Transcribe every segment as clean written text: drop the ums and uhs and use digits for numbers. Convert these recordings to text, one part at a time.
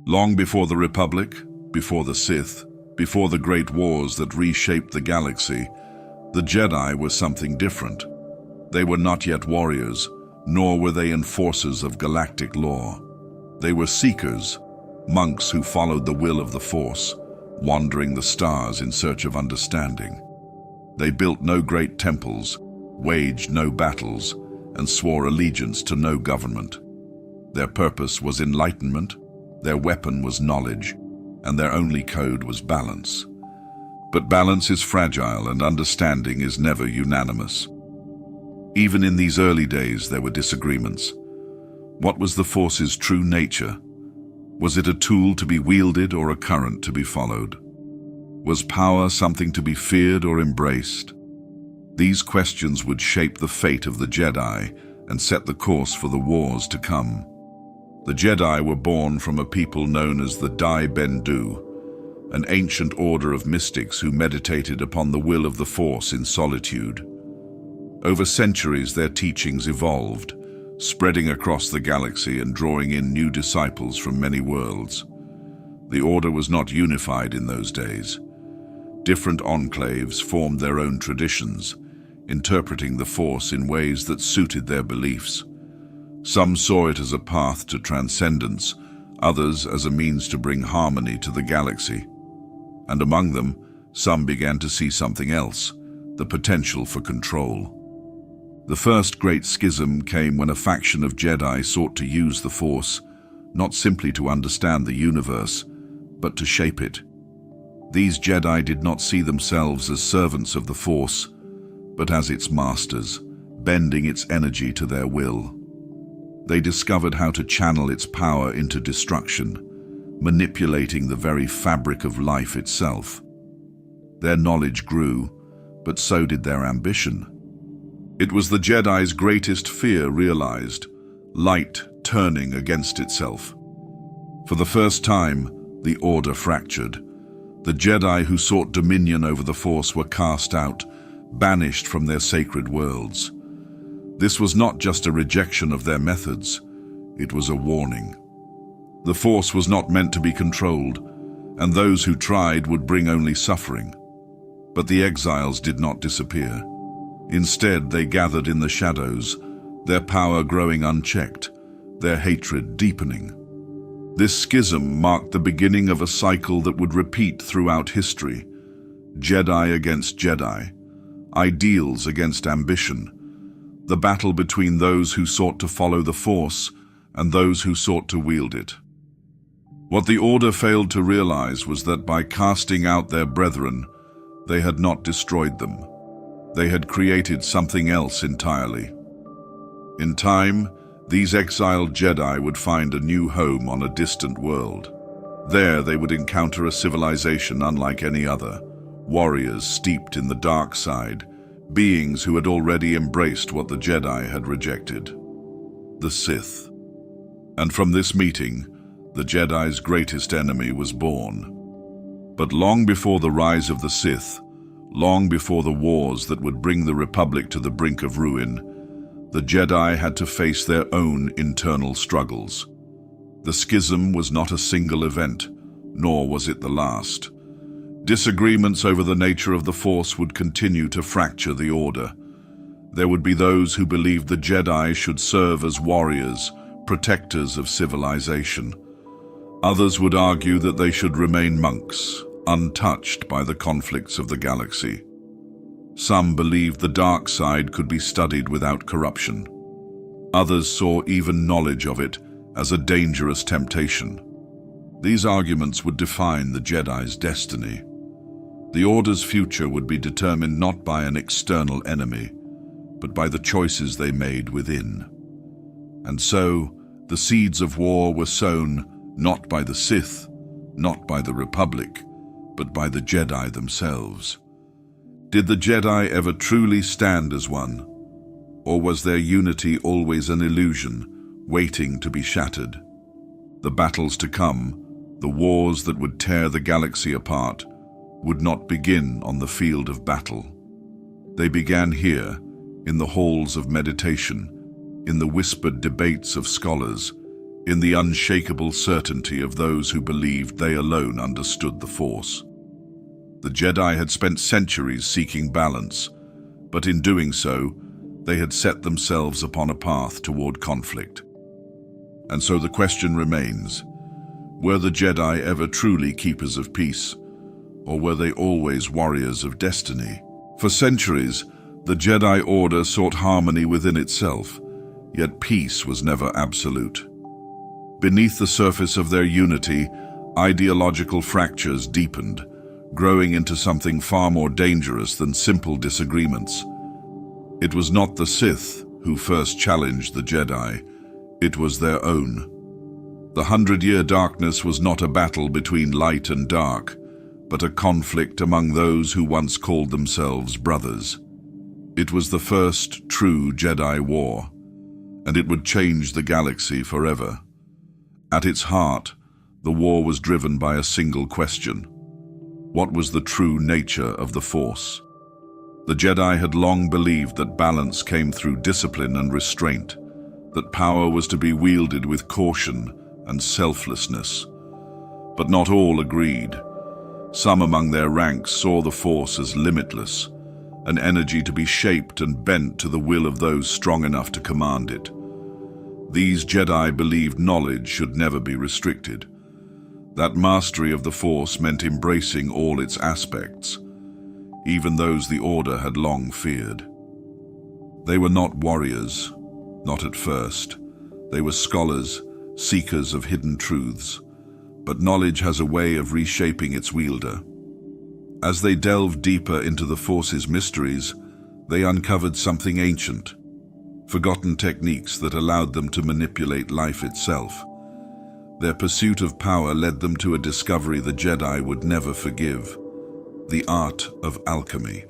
Long before the Republic, before the Sith, before the great wars that reshaped the galaxy, the Jedi were something different. They were not yet warriors, nor were they enforcers of galactic law. They were seekers, monks who followed the will of the Force, wandering the stars in search of understanding. They built no great temples, waged no battles, and swore allegiance to no government. Their purpose was enlightenment, their weapon was knowledge, and their only code was balance. But balance is fragile and understanding is never unanimous. Even in these early days there were disagreements. What was the Force's true nature? Was it a tool to be wielded or a current to be followed? Was power something to be feared or embraced? These questions would shape the fate of the Jedi and set the course for the wars to come. The Jedi were born from a people known as the Dai Bendu, an ancient order of mystics who meditated upon the will of the Force in solitude. Over centuries, their teachings evolved, spreading across the galaxy and drawing in new disciples from many worlds. The order was not unified in those days. Different enclaves formed their own traditions, interpreting the Force in ways that suited their beliefs. Some saw it as a path to transcendence, others as a means to bring harmony to the galaxy. And among them, some began to see something else, the potential for control. The first great schism came when a faction of Jedi sought to use the Force, not simply to understand the universe, but to shape it. These Jedi did not see themselves as servants of the Force, but as its masters, bending its energy to their will. They discovered how to channel its power into destruction, manipulating the very fabric of life itself. Their knowledge grew, but so did their ambition. It was the Jedi's greatest fear realized, light turning against itself. For the first time, the Order fractured. The Jedi who sought dominion over the Force were cast out, banished from their sacred worlds. This was not just a rejection of their methods, it was a warning. The Force was not meant to be controlled, and those who tried would bring only suffering. But the exiles did not disappear. Instead, they gathered in the shadows, their power growing unchecked, their hatred deepening. This schism marked the beginning of a cycle that would repeat throughout history. Jedi against Jedi, ideals against ambition, the battle between those who sought to follow the Force and those who sought to wield it. What the Order failed to realize was that by casting out their brethren, they had not destroyed them. They had created something else entirely. In time, these exiled Jedi would find a new home on a distant world. There they would encounter a civilization unlike any other, warriors steeped in the dark side, beings who had already embraced what the Jedi had rejected, the Sith. And from this meeting, the Jedi's greatest enemy was born. But long before the rise of the Sith, long before the wars that would bring the Republic to the brink of ruin, the Jedi had to face their own internal struggles. The schism was not a single event, nor was it the last. Disagreements over the nature of the Force would continue to fracture the Order. There would be those who believed the Jedi should serve as warriors, protectors of civilization. Others would argue that they should remain monks, untouched by the conflicts of the galaxy. Some believed the dark side could be studied without corruption. Others saw even knowledge of it as a dangerous temptation. These arguments would define the Jedi's destiny. The Order's future would be determined not by an external enemy, but by the choices they made within. And so, the seeds of war were sown not by the Sith, not by the Republic, but by the Jedi themselves. Did the Jedi ever truly stand as one? Or was their unity always an illusion, waiting to be shattered? The battles to come, the wars that would tear the galaxy apart, would not begin on the field of battle. They began here, in the halls of meditation, in the whispered debates of scholars, in the unshakable certainty of those who believed they alone understood the Force. The Jedi had spent centuries seeking balance, but in doing so, they had set themselves upon a path toward conflict. And so the question remains, were the Jedi ever truly keepers of peace, or were they always warriors of destiny? For centuries, the Jedi Order sought harmony within itself, yet peace was never absolute. Beneath the surface of their unity, ideological fractures deepened, growing into something far more dangerous than simple disagreements. It was not the Sith who first challenged the Jedi, it was their own. The 100-Year Darkness was not a battle between light and dark, but a conflict among those who once called themselves brothers. It was the first true Jedi War, and it would change the galaxy forever. At its heart, the war was driven by a single question. What was the true nature of the Force? The Jedi had long believed that balance came through discipline and restraint, that power was to be wielded with caution and selflessness. But not all agreed. Some among their ranks saw the Force as limitless, an energy to be shaped and bent to the will of those strong enough to command it. These Jedi believed knowledge should never be restricted. That mastery of the Force meant embracing all its aspects, even those the Order had long feared. They were not warriors, not at first. They were scholars, seekers of hidden truths. But knowledge has a way of reshaping its wielder. As they delved deeper into the Force's mysteries, they uncovered something ancient, forgotten techniques that allowed them to manipulate life itself. Their pursuit of power led them to a discovery the Jedi would never forgive: the art of alchemy.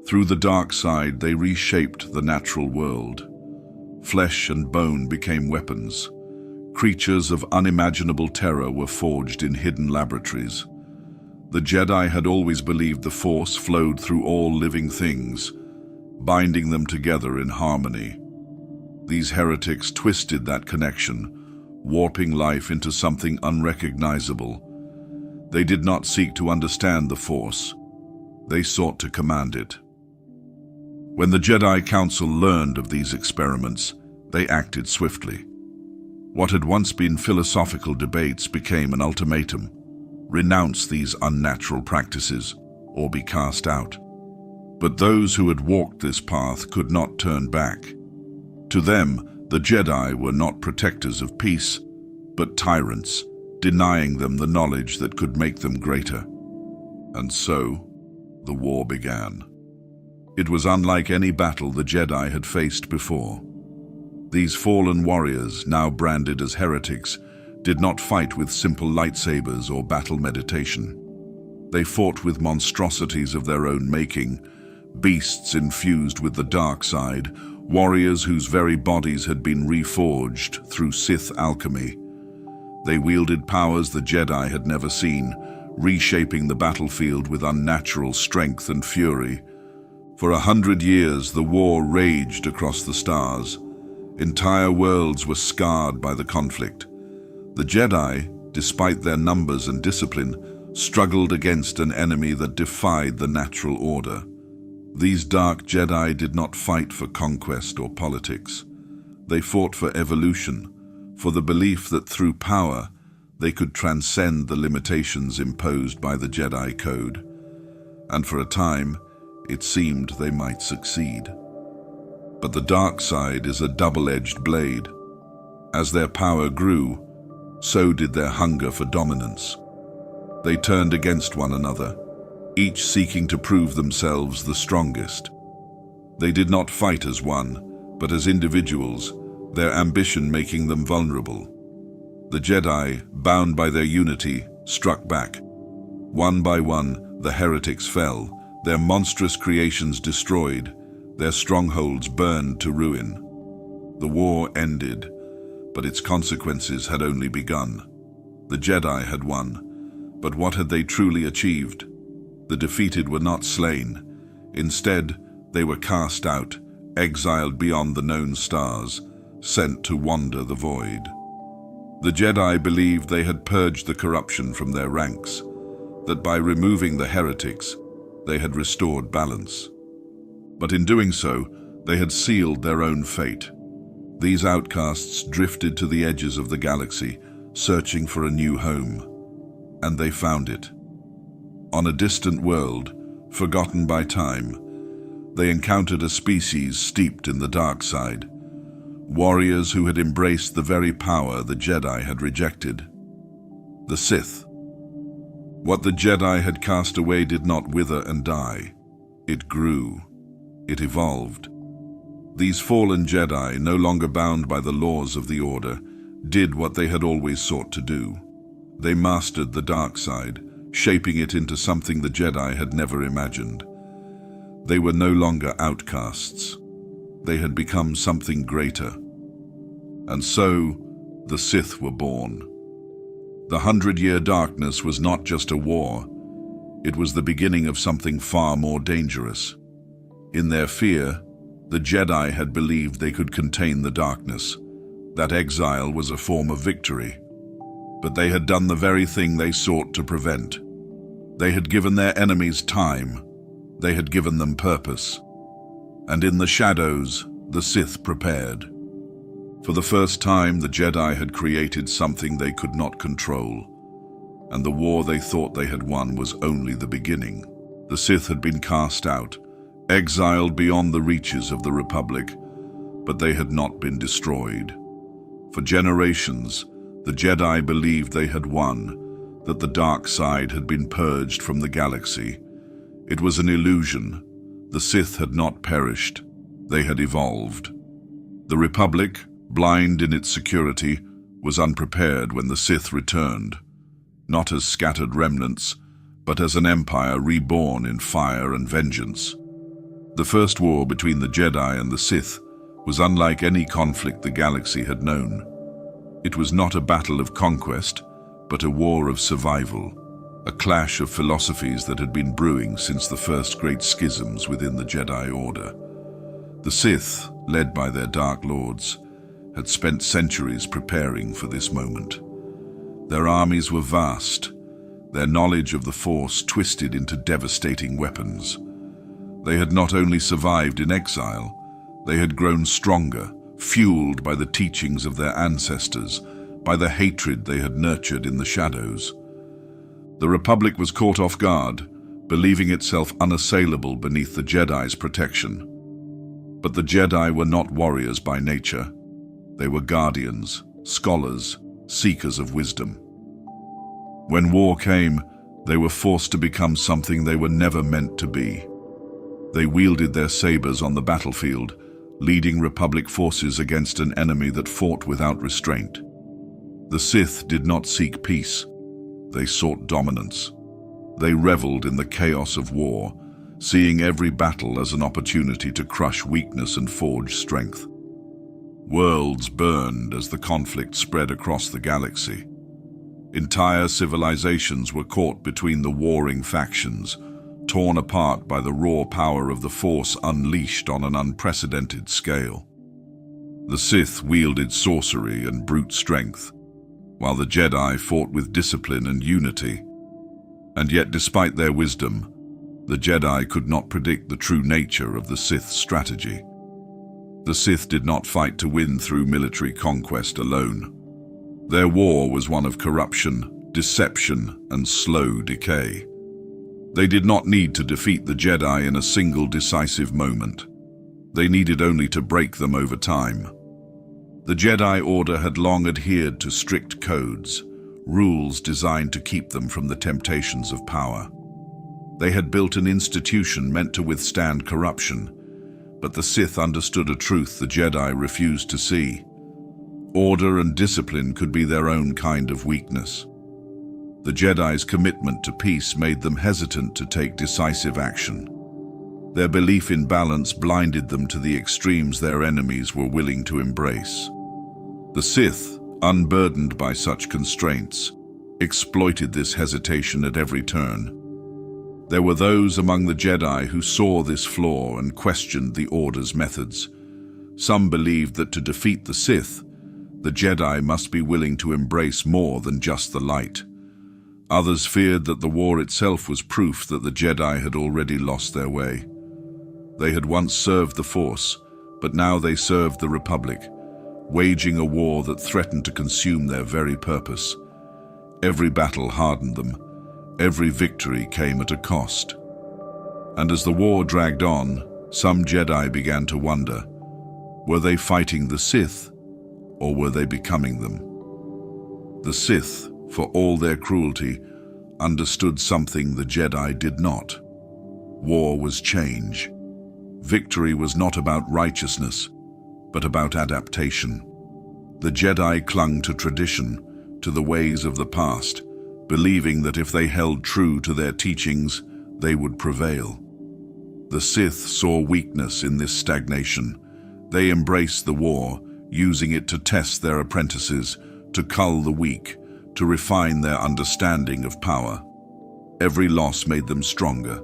Through the dark side, they reshaped the natural world. Flesh and bone became weapons. Creatures of unimaginable terror were forged in hidden laboratories. The Jedi had always believed the Force flowed through all living things, binding them together in harmony. These heretics twisted that connection, warping life into something unrecognizable. They did not seek to understand the Force. They sought to command it. When the Jedi Council learned of these experiments, they acted swiftly. What had once been philosophical debates became an ultimatum: renounce these unnatural practices or be cast out. But those who had walked this path could not turn back. To them, the Jedi were not protectors of peace, but tyrants, denying them the knowledge that could make them greater. And so, the war began. It was unlike any battle the Jedi had faced before. These fallen warriors, now branded as heretics, did not fight with simple lightsabers or battle meditation. They fought with monstrosities of their own making, beasts infused with the dark side, warriors whose very bodies had been reforged through Sith alchemy. They wielded powers the Jedi had never seen, reshaping the battlefield with unnatural strength and fury. For 100 years, the war raged across the stars. Entire worlds were scarred by the conflict. The Jedi, despite their numbers and discipline, struggled against an enemy that defied the natural order. These dark Jedi did not fight for conquest or politics. They fought for evolution, for the belief that through power they could transcend the limitations imposed by the Jedi Code. And for a time, it seemed they might succeed. But the dark side is a double-edged blade. As their power grew, so did their hunger for dominance. They turned against one another, each seeking to prove themselves the strongest. They did not fight as one, but as individuals, their ambition making them vulnerable. The Jedi, bound by their unity, struck back. One by one, the heretics fell, their monstrous creations destroyed, their strongholds burned to ruin. The war ended, but its consequences had only begun. The Jedi had won, but what had they truly achieved? The defeated were not slain. Instead, they were cast out, exiled beyond the known stars, sent to wander the void. The Jedi believed they had purged the corruption from their ranks, that by removing the heretics, they had restored balance. But in doing so, they had sealed their own fate. These outcasts drifted to the edges of the galaxy, searching for a new home. And they found it. On a distant world, forgotten by time, they encountered a species steeped in the dark side, warriors who had embraced the very power the Jedi had rejected. The Sith. What the Jedi had cast away did not wither and die. It grew. It evolved. These fallen Jedi, no longer bound by the laws of the Order, did what they had always sought to do. They mastered the dark side, shaping it into something the Jedi had never imagined. They were no longer outcasts. They had become something greater. And so, the Sith were born. The 100-year darkness was not just a war. It was the beginning of something far more dangerous. In their fear, the Jedi had believed they could contain the darkness, that exile was a form of victory. But they had done the very thing they sought to prevent. They had given their enemies time. They had given them purpose. And in the shadows, the Sith prepared. For the first time, the Jedi had created something they could not control. And the war they thought they had won was only the beginning. The Sith had been cast out, exiled beyond the reaches of the Republic, but they had not been destroyed. For generations, the Jedi believed they had won, that the dark side had been purged from the galaxy. It was an illusion. The Sith had not perished. They had evolved. The Republic, blind in its security, was unprepared when the Sith returned, not as scattered remnants, but as an empire reborn in fire and vengeance. The first war between the Jedi and the Sith was unlike any conflict the galaxy had known. It was not a battle of conquest, but a war of survival, a clash of philosophies that had been brewing since the first great schisms within the Jedi Order. The Sith, led by their Dark Lords, had spent centuries preparing for this moment. Their armies were vast, their knowledge of the Force twisted into devastating weapons. They had not only survived in exile, they had grown stronger, fueled by the teachings of their ancestors, by the hatred they had nurtured in the shadows. The Republic was caught off guard, believing itself unassailable beneath the Jedi's protection. But the Jedi were not warriors by nature. They were guardians, scholars, seekers of wisdom. When war came, they were forced to become something they were never meant to be. They wielded their sabers on the battlefield, leading Republic forces against an enemy that fought without restraint. The Sith did not seek peace. They sought dominance. They reveled in the chaos of war, seeing every battle as an opportunity to crush weakness and forge strength. Worlds burned as the conflict spread across the galaxy. Entire civilizations were caught between the warring factions, torn apart by the raw power of the Force unleashed on an unprecedented scale. The Sith wielded sorcery and brute strength, while the Jedi fought with discipline and unity. And yet, despite their wisdom, the Jedi could not predict the true nature of the Sith's strategy. The Sith did not fight to win through military conquest alone. Their war was one of corruption, deception, and slow decay. They did not need to defeat the Jedi in a single decisive moment. They needed only to break them over time. The Jedi Order had long adhered to strict codes, rules designed to keep them from the temptations of power. They had built an institution meant to withstand corruption, but the Sith understood a truth the Jedi refused to see. Order and discipline could be their own kind of weakness. The Jedi's commitment to peace made them hesitant to take decisive action. Their belief in balance blinded them to the extremes their enemies were willing to embrace. The Sith, unburdened by such constraints, exploited this hesitation at every turn. There were those among the Jedi who saw this flaw and questioned the Order's methods. Some believed that to defeat the Sith, The Jedi must be willing to embrace more than just the light. Others feared that the war itself was proof that the Jedi had already lost their way. They had once served the Force, but now they served the Republic, waging a war that threatened to consume their very purpose. Every battle hardened them. Every victory came at a cost. And as the war dragged on, some Jedi began to wonder, were they fighting the Sith, or were they becoming them? The Sith, for all their cruelty, understood something the Jedi did not. War was change. Victory was not about righteousness, but about adaptation. The Jedi clung to tradition, to the ways of the past, believing that if they held true to their teachings, they would prevail. The Sith saw weakness in this stagnation. They embraced the war, using it to test their apprentices, to cull the weak, to refine their understanding of power. Every loss made them stronger.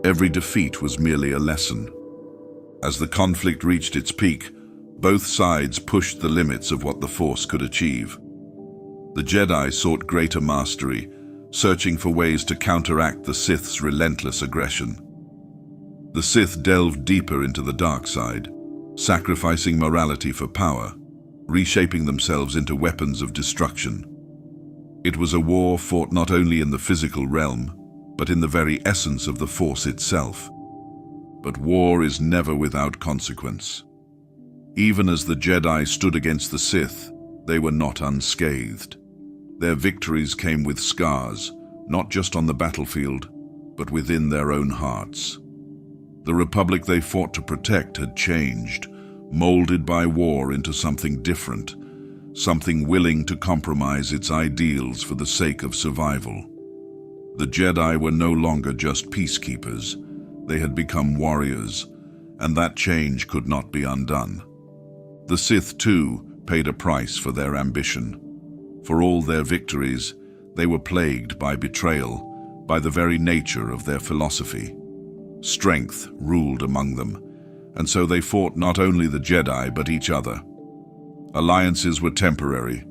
Every defeat was merely a lesson. As the conflict reached its peak, both sides pushed the limits of what the Force could achieve. The Jedi sought greater mastery, searching for ways to counteract the Sith's relentless aggression. The Sith delved deeper into the dark side, sacrificing morality for power, reshaping themselves into weapons of destruction. It was a war fought not only in the physical realm, but in the very essence of the Force itself. But war is never without consequence. Even as the Jedi stood against the Sith, they were not unscathed. Their victories came with scars, not just on the battlefield, but within their own hearts. The Republic they fought to protect had changed, molded by war into something different, something willing to compromise its ideals for the sake of survival. The Jedi were no longer just peacekeepers. They had become warriors, and that change could not be undone. The Sith, too, paid a price for their ambition. For all their victories, they were plagued by betrayal, by the very nature of their philosophy. Strength ruled among them, and so they fought not only the Jedi but each other. Alliances were temporary.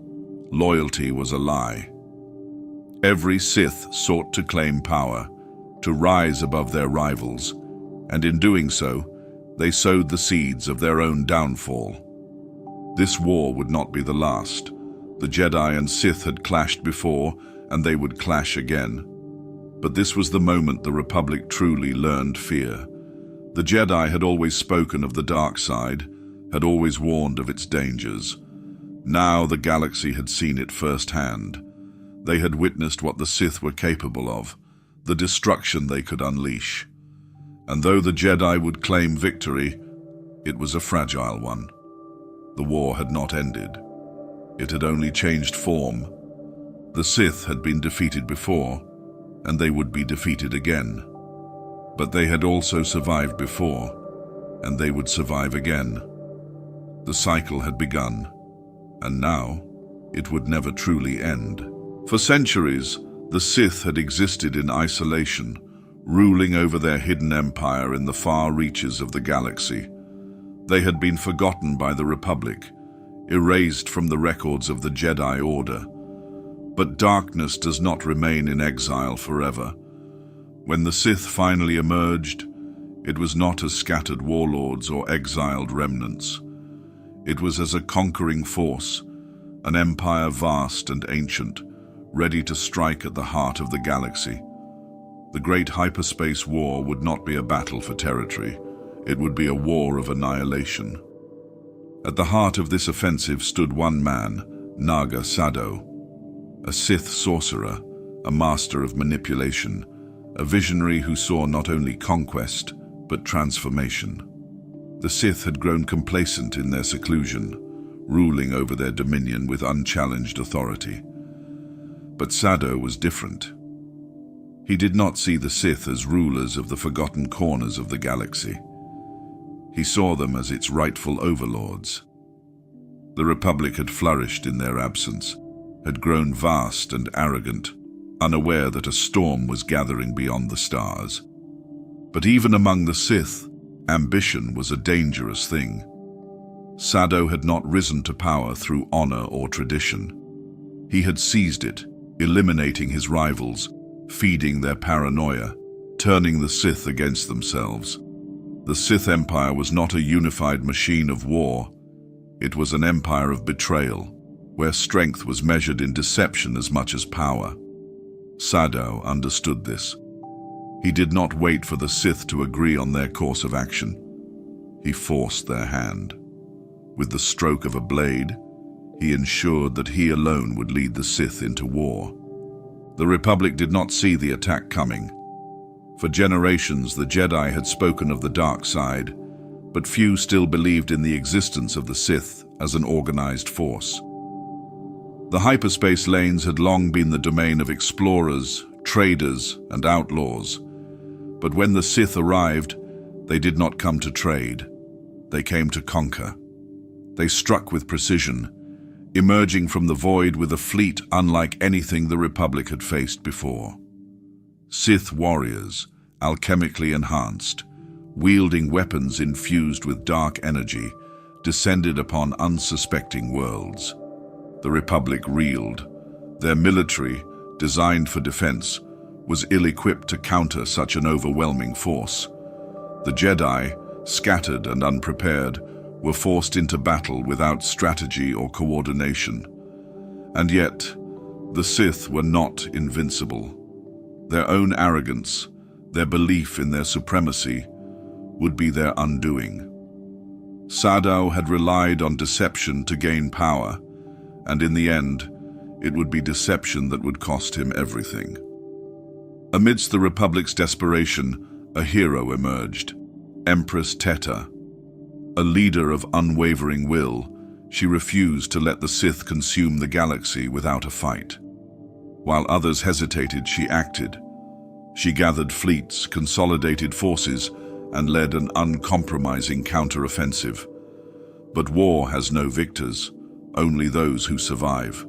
Loyalty was a lie. Every Sith sought to claim power, to rise above their rivals, and in doing so, they sowed the seeds of their own downfall. This war would not be the last. The Jedi and Sith had clashed before, and they would clash again. But this was the moment the Republic truly learned fear. The Jedi had always spoken of the dark side, had always warned of its dangers. Now the galaxy had seen it firsthand. They had witnessed what the Sith were capable of, the destruction they could unleash. And though the Jedi would claim victory, it was a fragile one. The war had not ended. It had only changed form. The Sith had been defeated before, and they would be defeated again. But they had also survived before, and they would survive again. The cycle had begun, and now it would never truly end. For centuries, the Sith had existed in isolation, ruling over their hidden empire in the far reaches of the galaxy. They had been forgotten by the Republic, erased from the records of the Jedi Order. But darkness does not remain in exile forever. When the Sith finally emerged, it was not as scattered warlords or exiled remnants. It was as a conquering force, an empire vast and ancient, ready to strike at the heart of the galaxy. The Great Hyperspace War would not be a battle for territory. It would be a war of annihilation. At the heart of this offensive stood one man, Naga Sadow, a Sith sorcerer, a master of manipulation, a visionary who saw not only conquest, but transformation. The Sith had grown complacent in their seclusion, ruling over their dominion with unchallenged authority. But Sadow was different. He did not see the Sith as rulers of the forgotten corners of the galaxy. He saw them as its rightful overlords. The Republic had flourished in their absence, had grown vast and arrogant, unaware that a storm was gathering beyond the stars. But even among the Sith, ambition was a dangerous thing. Sado had not risen to power through honor or tradition. He had seized it, eliminating his rivals, feeding their paranoia, turning the Sith against themselves. The Sith Empire was not a unified machine of war. It was an empire of betrayal, where strength was measured in deception as much as power. Sado understood this. He did not wait for the Sith to agree on their course of action. He forced their hand. With the stroke of a blade, he ensured that he alone would lead the Sith into war. The Republic did not see the attack coming. For generations, the Jedi had spoken of the dark side, but few still believed in the existence of the Sith as an organized force. The hyperspace lanes had long been the domain of explorers, traders, and outlaws. But when the Sith arrived, they did not come to trade. They came to conquer. They struck with precision, emerging from the void with a fleet unlike anything the Republic had faced before. Sith warriors, alchemically enhanced, wielding weapons infused with dark energy, descended upon unsuspecting worlds. The Republic reeled. Their military, designed for defense, was ill-equipped to counter such an overwhelming force. The Jedi, scattered and unprepared, were forced into battle without strategy or coordination. And yet, the Sith were not invincible. Their own arrogance, their belief in their supremacy, would be their undoing. Sado had relied on deception to gain power, and in the end, it would be deception that would cost him everything. Amidst the Republic's desperation, a hero emerged, Empress Teta. A leader of unwavering will, she refused to let the Sith consume the galaxy without a fight. While others hesitated, she acted. She gathered fleets, consolidated forces, and led an uncompromising counter-offensive. But war has no victors, only those who survive.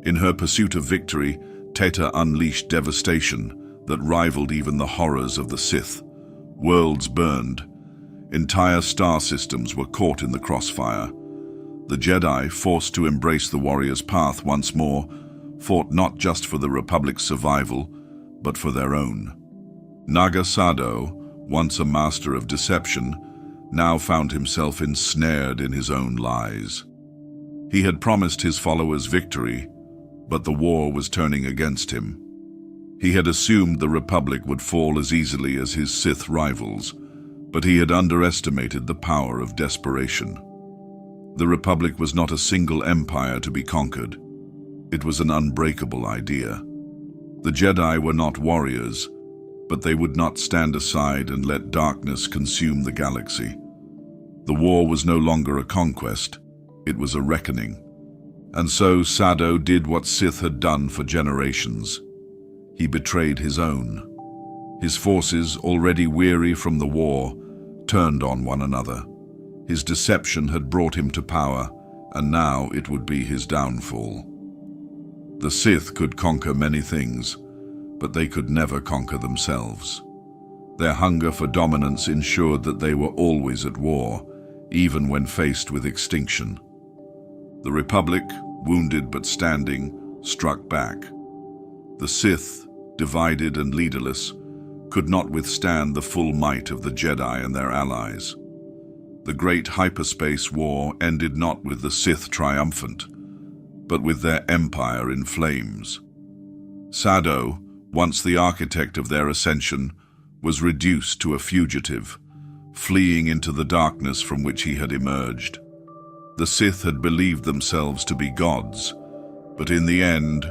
In her pursuit of victory, Teta unleashed devastation that rivaled even the horrors of the Sith. Worlds burned. Entire star systems were caught in the crossfire. The Jedi, forced to embrace the warrior's path once more, fought not just for the Republic's survival, but for their own. Naga Sado, once a master of deception, now found himself ensnared in his own lies. He had promised his followers victory, but the war was turning against him. He had assumed the Republic would fall as easily as his Sith rivals, but he had underestimated the power of desperation. The Republic was not a single empire to be conquered. It was an unbreakable idea. The Jedi were not warriors, but they would not stand aside and let darkness consume the galaxy. The war was no longer a conquest, it was a reckoning. And so Sado did what Sith had done for generations. He betrayed his own. His forces, already weary from the war, turned on one another. His deception had brought him to power, and now it would be his downfall. The Sith could conquer many things, but they could never conquer themselves. Their hunger for dominance ensured that they were always at war, even when faced with extinction. The Republic, wounded but standing, struck back. The Sith, divided and leaderless, could not withstand the full might of the Jedi and their allies. The Great Hyperspace War ended not with the Sith triumphant, but with their empire in flames. Sado, once the architect of their ascension, was reduced to a fugitive, fleeing into the darkness from which he had emerged. The Sith had believed themselves to be gods, but in the end,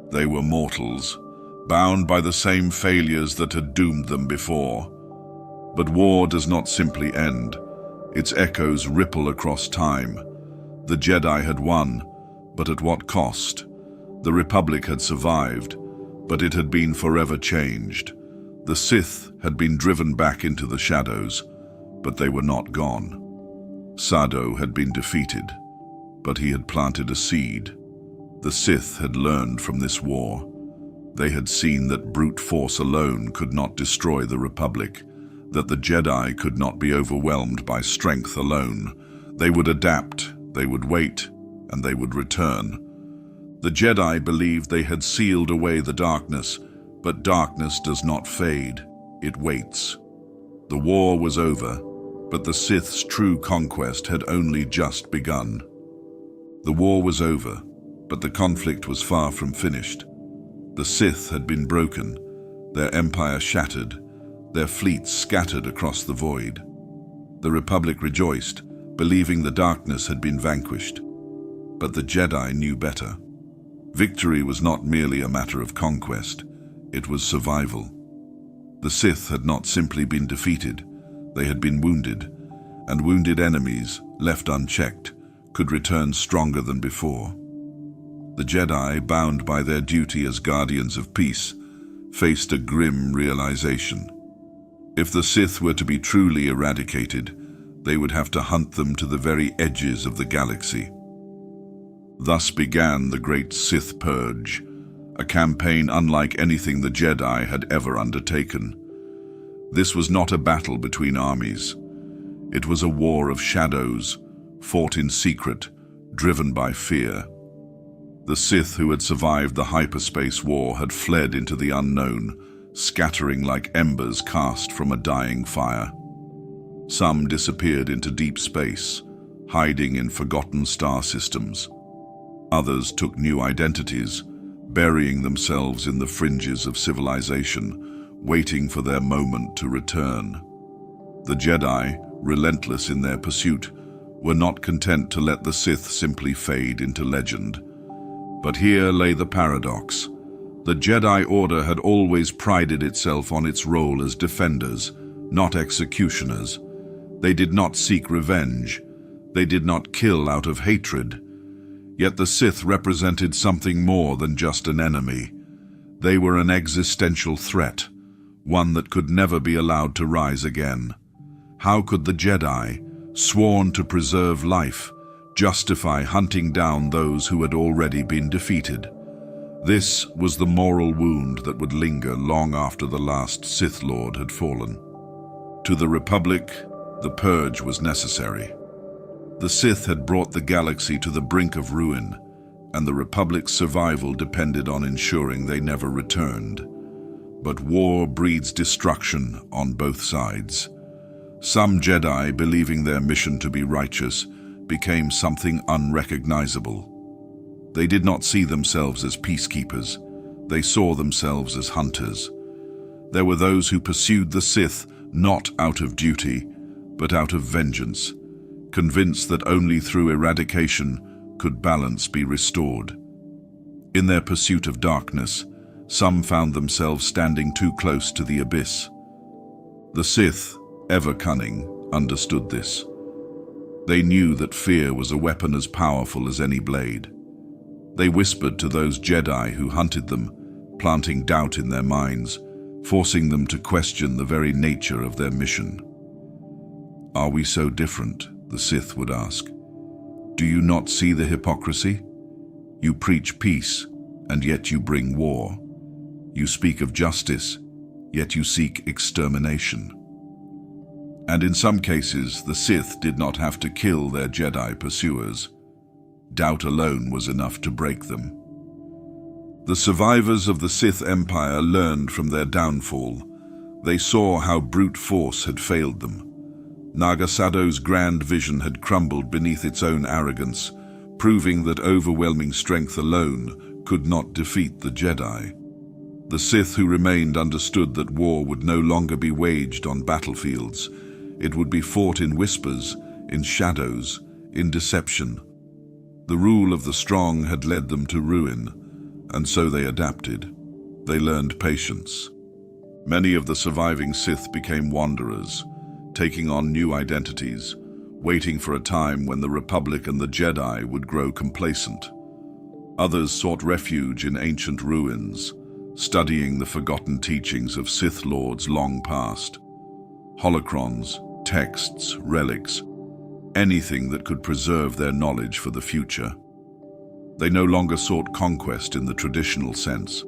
they were mortals, bound by the same failures that had doomed them before. But war does not simply end. Its echoes ripple across time. The Jedi had won, but at what cost? The Republic had survived, but it had been forever changed. The Sith had been driven back into the shadows, but they were not gone. Sado had been defeated, but he had planted a seed. The Sith had learned from this war. They had seen that brute force alone could not destroy the Republic, that the Jedi could not be overwhelmed by strength alone, They would adapt, they would wait, and they would return. The Jedi believed they had sealed away the darkness, but darkness does not fade, it waits. The war was over, but the Sith's true conquest had only just begun. The war was over, but the conflict was far from finished. The Sith had been broken, their empire shattered, their fleets scattered across the void. The Republic rejoiced, believing the darkness had been vanquished. But the Jedi knew better. Victory was not merely a matter of conquest, it was survival. The Sith had not simply been defeated, they had been wounded, and wounded enemies, left unchecked, could return stronger than before. The Jedi, bound by their duty as guardians of peace, faced a grim realization. If the Sith were to be truly eradicated, they would have to hunt them to the very edges of the galaxy. Thus began the great Sith Purge, a campaign unlike anything the Jedi had ever undertaken. This was not a battle between armies. It was a war of shadows, fought in secret, driven by fear. The Sith who had survived the Hyperspace war had fled into the unknown, scattering like embers cast from a dying fire. Some disappeared into deep space, hiding in forgotten star systems. Others took new identities, burying themselves in the fringes of civilization, waiting for their moment to return. The Jedi, relentless in their pursuit, were not content to let the Sith simply fade into legend. But here lay the paradox. The Jedi Order had always prided itself on its role as defenders, not executioners. They did not seek revenge. They did not kill out of hatred. Yet the Sith represented something more than just an enemy. They were an existential threat, one that could never be allowed to rise again. How could the Jedi, sworn to preserve life, justify hunting down those who had already been defeated? This was the moral wound that would linger long after the last Sith Lord had fallen. To the Republic, the Purge was necessary. The Sith had brought the galaxy to the brink of ruin, and the Republic's survival depended on ensuring they never returned. But war breeds destruction on both sides. Some Jedi, believing their mission to be righteous, became something unrecognizable. They did not see themselves as peacekeepers. They saw themselves as hunters. There were those who pursued the Sith not out of duty, but out of vengeance, convinced that only through eradication could balance be restored. In their pursuit of darkness, some found themselves standing too close to the abyss. The Sith, ever cunning, understood this. They knew that fear was a weapon as powerful as any blade. They whispered to those Jedi who hunted them, planting doubt in their minds, forcing them to question the very nature of their mission. "Are we so different?" the Sith would ask. "Do you not see the hypocrisy? You preach peace, and yet you bring war. You speak of justice, yet you seek extermination." And in some cases, the Sith did not have to kill their Jedi pursuers. Doubt alone was enough to break them. The survivors of the Sith Empire learned from their downfall. They saw how brute force had failed them. Nagasado's grand vision had crumbled beneath its own arrogance, proving that overwhelming strength alone could not defeat the Jedi. The Sith who remained understood that war would no longer be waged on battlefields. It would be fought in whispers, in shadows, in deception. The rule of the strong had led them to ruin, and so they adapted. They learned patience. Many of the surviving Sith became wanderers, taking on new identities, waiting for a time when the Republic and the Jedi would grow complacent. Others sought refuge in ancient ruins, studying the forgotten teachings of Sith Lords long past. Holocrons, texts, relics, anything that could preserve their knowledge for the future. They no longer sought conquest in the traditional sense.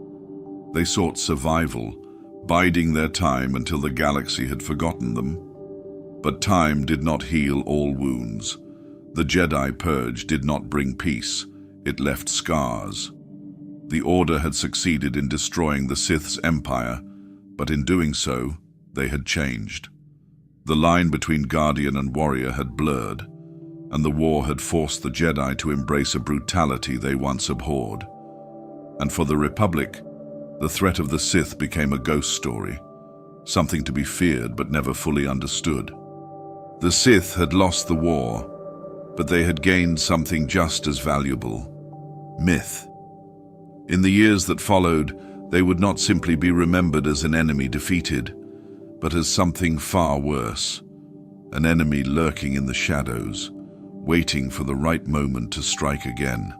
They sought survival, biding their time until the galaxy had forgotten them. But time did not heal all wounds. The Jedi Purge did not bring peace, it left scars. The Order had succeeded in destroying the Sith's empire, but in doing so, they had changed. The line between Guardian and Warrior had blurred, and the war had forced the Jedi to embrace a brutality they once abhorred. And for the Republic, the threat of the Sith became a ghost story, something to be feared but never fully understood. The Sith had lost the war, but they had gained something just as valuable: myth. In the years that followed, they would not simply be remembered as an enemy defeated, but as something far worse, an enemy lurking in the shadows, waiting for the right moment to strike again.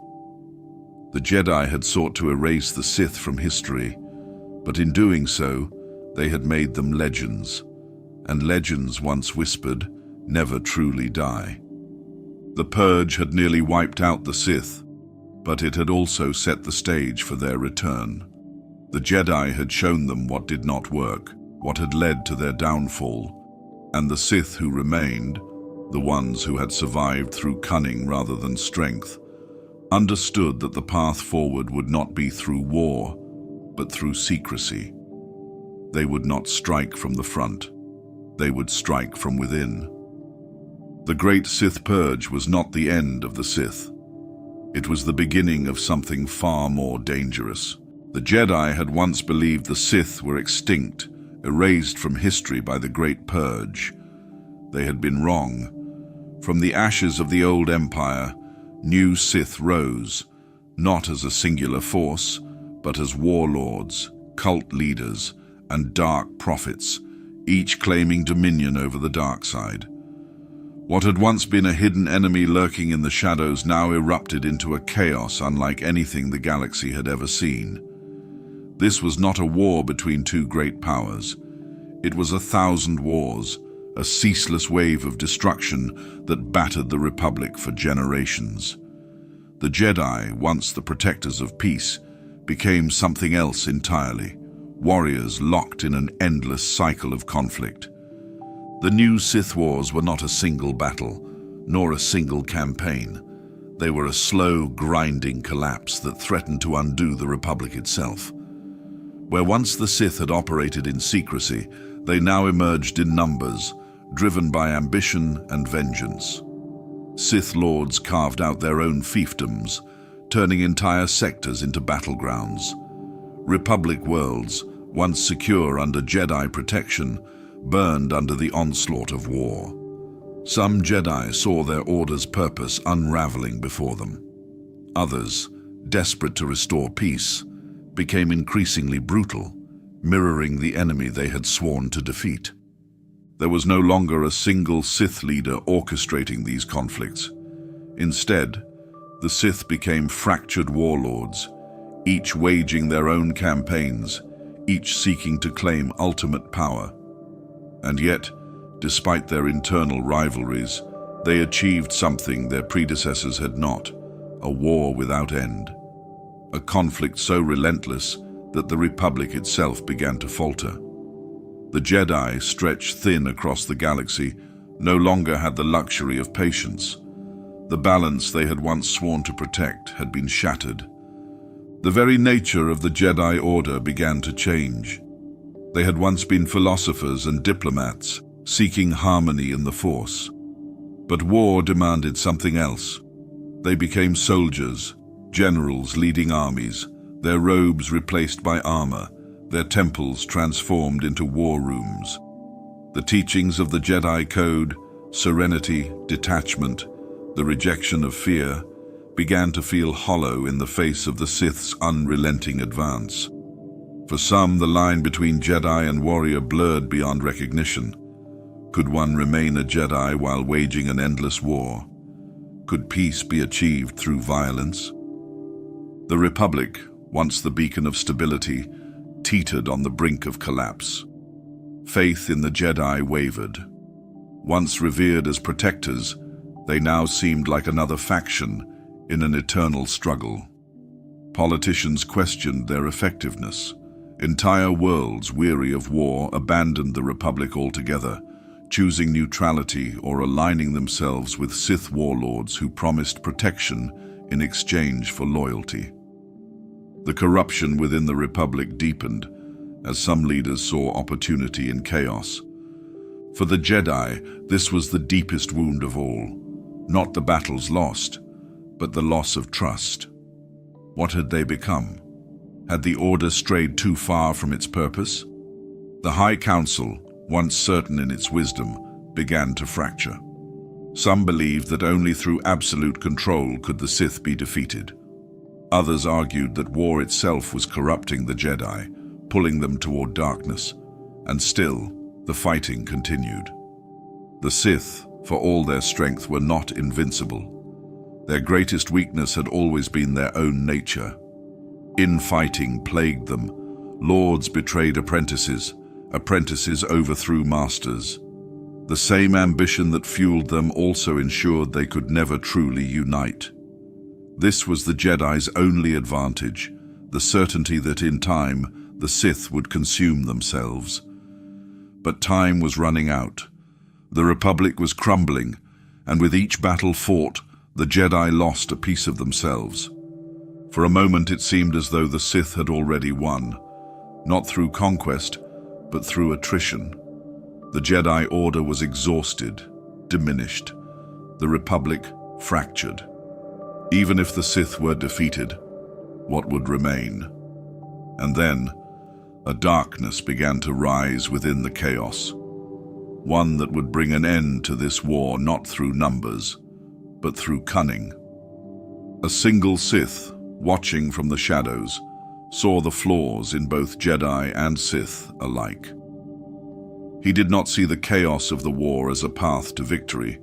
The Jedi had sought to erase the Sith from history, but in doing so, they had made them legends, and legends once whispered never truly die. The Purge had nearly wiped out the Sith, but it had also set the stage for their return. The Jedi had shown them what did not work, what had led to their downfall, and the Sith who remained, the ones who had survived through cunning rather than strength, understood that the path forward would not be through war, but through secrecy. They would not strike from the front, they would strike from within. The Great Sith Purge was not the end of the Sith. It was the beginning of something far more dangerous. The Jedi had once believed the Sith were extinct, erased from history by the Great Purge. They had been wrong. From the ashes of the old empire, new Sith rose, not as a singular force, but as warlords, cult leaders, and dark prophets, each claiming dominion over the dark side. What had once been a hidden enemy lurking in the shadows now erupted into a chaos unlike anything the galaxy had ever seen. This was not a war between two great powers. It was 1,000 wars, a ceaseless wave of destruction that battered the Republic for generations. The Jedi, once the protectors of peace, became something else entirely, warriors locked in an endless cycle of conflict. The new Sith Wars were not a single battle, nor a single campaign. They were a slow, grinding collapse that threatened to undo the Republic itself. Where once the Sith had operated in secrecy, they now emerged in numbers, driven by ambition and vengeance. Sith Lords carved out their own fiefdoms, turning entire sectors into battlegrounds. Republic worlds, once secure under Jedi protection, burned under the onslaught of war. Some Jedi saw their Order's purpose unraveling before them. Others, desperate to restore peace, became increasingly brutal, mirroring the enemy they had sworn to defeat. There was no longer a single Sith leader orchestrating these conflicts. Instead, the Sith became fractured warlords, each waging their own campaigns, each seeking to claim ultimate power. And yet, despite their internal rivalries, they achieved something their predecessors had not: a war without end. A conflict so relentless that the Republic itself began to falter. The Jedi, stretched thin across the galaxy, no longer had the luxury of patience. The balance they had once sworn to protect had been shattered. The very nature of the Jedi Order began to change. They had once been philosophers and diplomats, seeking harmony in the Force. But war demanded something else. They became soldiers, generals leading armies, their robes replaced by armor, their temples transformed into war rooms. The teachings of the Jedi Code, serenity, detachment, the rejection of fear, began to feel hollow in the face of the Sith's unrelenting advance. For some, the line between Jedi and warrior blurred beyond recognition. Could one remain a Jedi while waging an endless war? Could peace be achieved through violence? The Republic, once the beacon of stability, teetered on the brink of collapse. Faith in the Jedi wavered. Once revered as protectors, they now seemed like another faction in an eternal struggle. Politicians questioned their effectiveness. Entire worlds, weary of war, abandoned the Republic altogether, choosing neutrality or aligning themselves with Sith warlords who promised protection in exchange for loyalty. The corruption within the Republic deepened as some leaders saw opportunity in chaos. For the Jedi, this was the deepest wound of all, not the battles lost, but the loss of trust. What had they become? Had the Order strayed too far from its purpose? The High Council, once certain in its wisdom, began to fracture. Some believed that only through absolute control could the Sith be defeated. Others argued that war itself was corrupting the Jedi, pulling them toward darkness, and still, the fighting continued. The Sith, for all their strength, were not invincible. Their greatest weakness had always been their own nature. Infighting plagued them. Lords betrayed apprentices. Apprentices overthrew masters. The same ambition that fueled them also ensured they could never truly unite. This was the Jedi's only advantage, the certainty that in time the Sith would consume themselves. But time was running out. The Republic was crumbling, and with each battle fought, the Jedi lost a piece of themselves. For a moment it seemed as though the Sith had already won, not through conquest, but through attrition. The Jedi Order was exhausted, diminished. The Republic fractured. Even if the Sith were defeated, what would remain? And then, a darkness began to rise within the chaos. One that would bring an end to this war not through numbers, but through cunning. A single Sith, watching from the shadows, saw the flaws in both Jedi and Sith alike. He did not see the chaos of the war as a path to victory.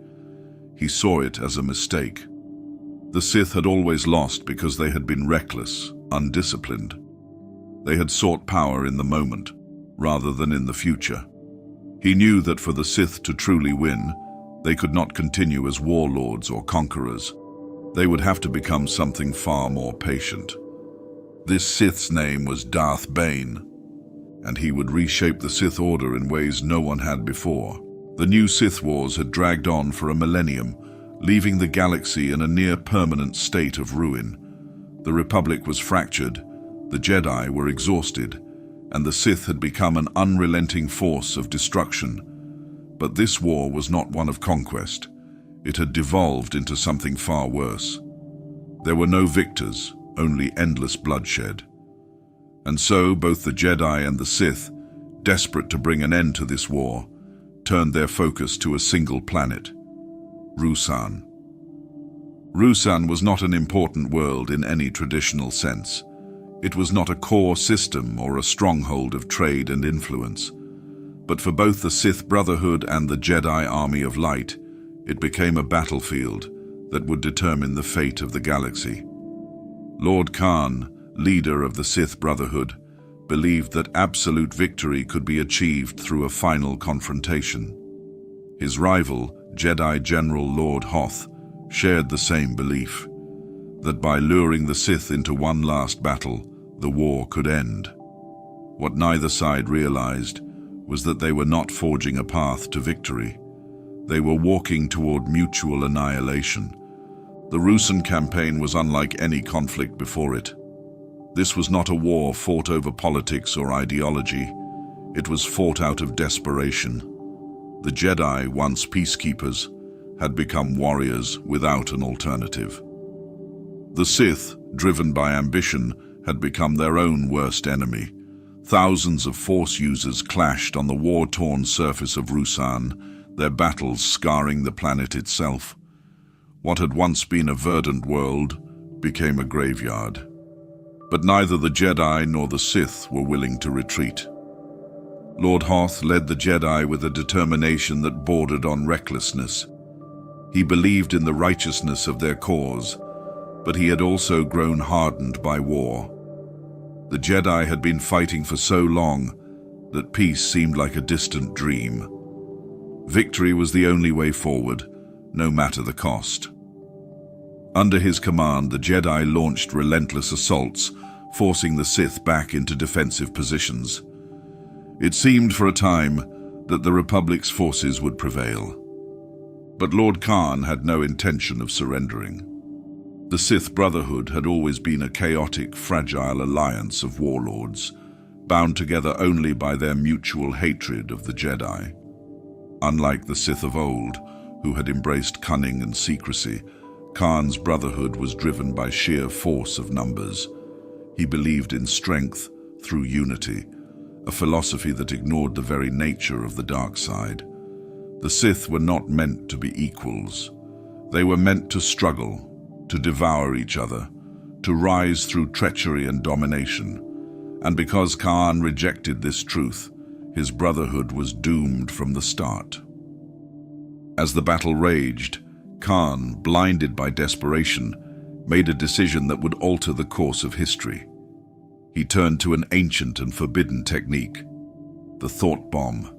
He saw it as a mistake. The Sith had always lost because they had been reckless, undisciplined. They had sought power in the moment, rather than in the future. He knew that for the Sith to truly win, they could not continue as warlords or conquerors. They would have to become something far more patient. This Sith's name was Darth Bane, and he would reshape the Sith Order in ways no one had before. The new Sith Wars had dragged on for a millennium, leaving the galaxy in a near-permanent state of ruin. The Republic was fractured, the Jedi were exhausted, and the Sith had become an unrelenting force of destruction. But this war was not one of conquest. It had devolved into something far worse. There were no victors, only endless bloodshed. And so both the Jedi and the Sith, desperate to bring an end to this war, turned their focus to a single planet, Ruusan. Ruusan was not an important world in any traditional sense. It was not a core system or a stronghold of trade and influence. But for both the Sith Brotherhood and the Jedi Army of Light, it became a battlefield that would determine the fate of the galaxy. Lord Khan, leader of the Sith Brotherhood, believed that absolute victory could be achieved through a final confrontation. His rival, Jedi General Lord Hoth, shared the same belief, that by luring the Sith into one last battle, the war could end. What neither side realized was that they were not forging a path to victory. They were walking toward mutual annihilation. The Ruusan campaign was unlike any conflict before it. This was not a war fought over politics or ideology. It was fought out of desperation. The Jedi, once peacekeepers, had become warriors without an alternative. The Sith, driven by ambition, had become their own worst enemy. Thousands of Force users clashed on the war-torn surface of Ruusan, their battles scarring the planet itself. What had once been a verdant world became a graveyard. But neither the Jedi nor the Sith were willing to retreat. Lord Hoth led the Jedi with a determination that bordered on recklessness. He believed in the righteousness of their cause, but he had also grown hardened by war. The Jedi had been fighting for so long that peace seemed like a distant dream. Victory was the only way forward, no matter the cost. Under his command, the Jedi launched relentless assaults, forcing the Sith back into defensive positions. It seemed for a time that the Republic's forces would prevail. But Lord Khan had no intention of surrendering. The Sith Brotherhood had always been a chaotic, fragile alliance of warlords, bound together only by their mutual hatred of the Jedi. Unlike the Sith of old, who had embraced cunning and secrecy, Khan's Brotherhood was driven by sheer force of numbers. He believed in strength through unity, a philosophy that ignored the very nature of the dark side. The Sith were not meant to be equals. They were meant to struggle, to devour each other, to rise through treachery and domination. And because Khan rejected this truth, his Brotherhood was doomed from the start. As the battle raged, Khan, blinded by desperation, made a decision that would alter the course of history. He turned to an ancient and forbidden technique, the thought bomb.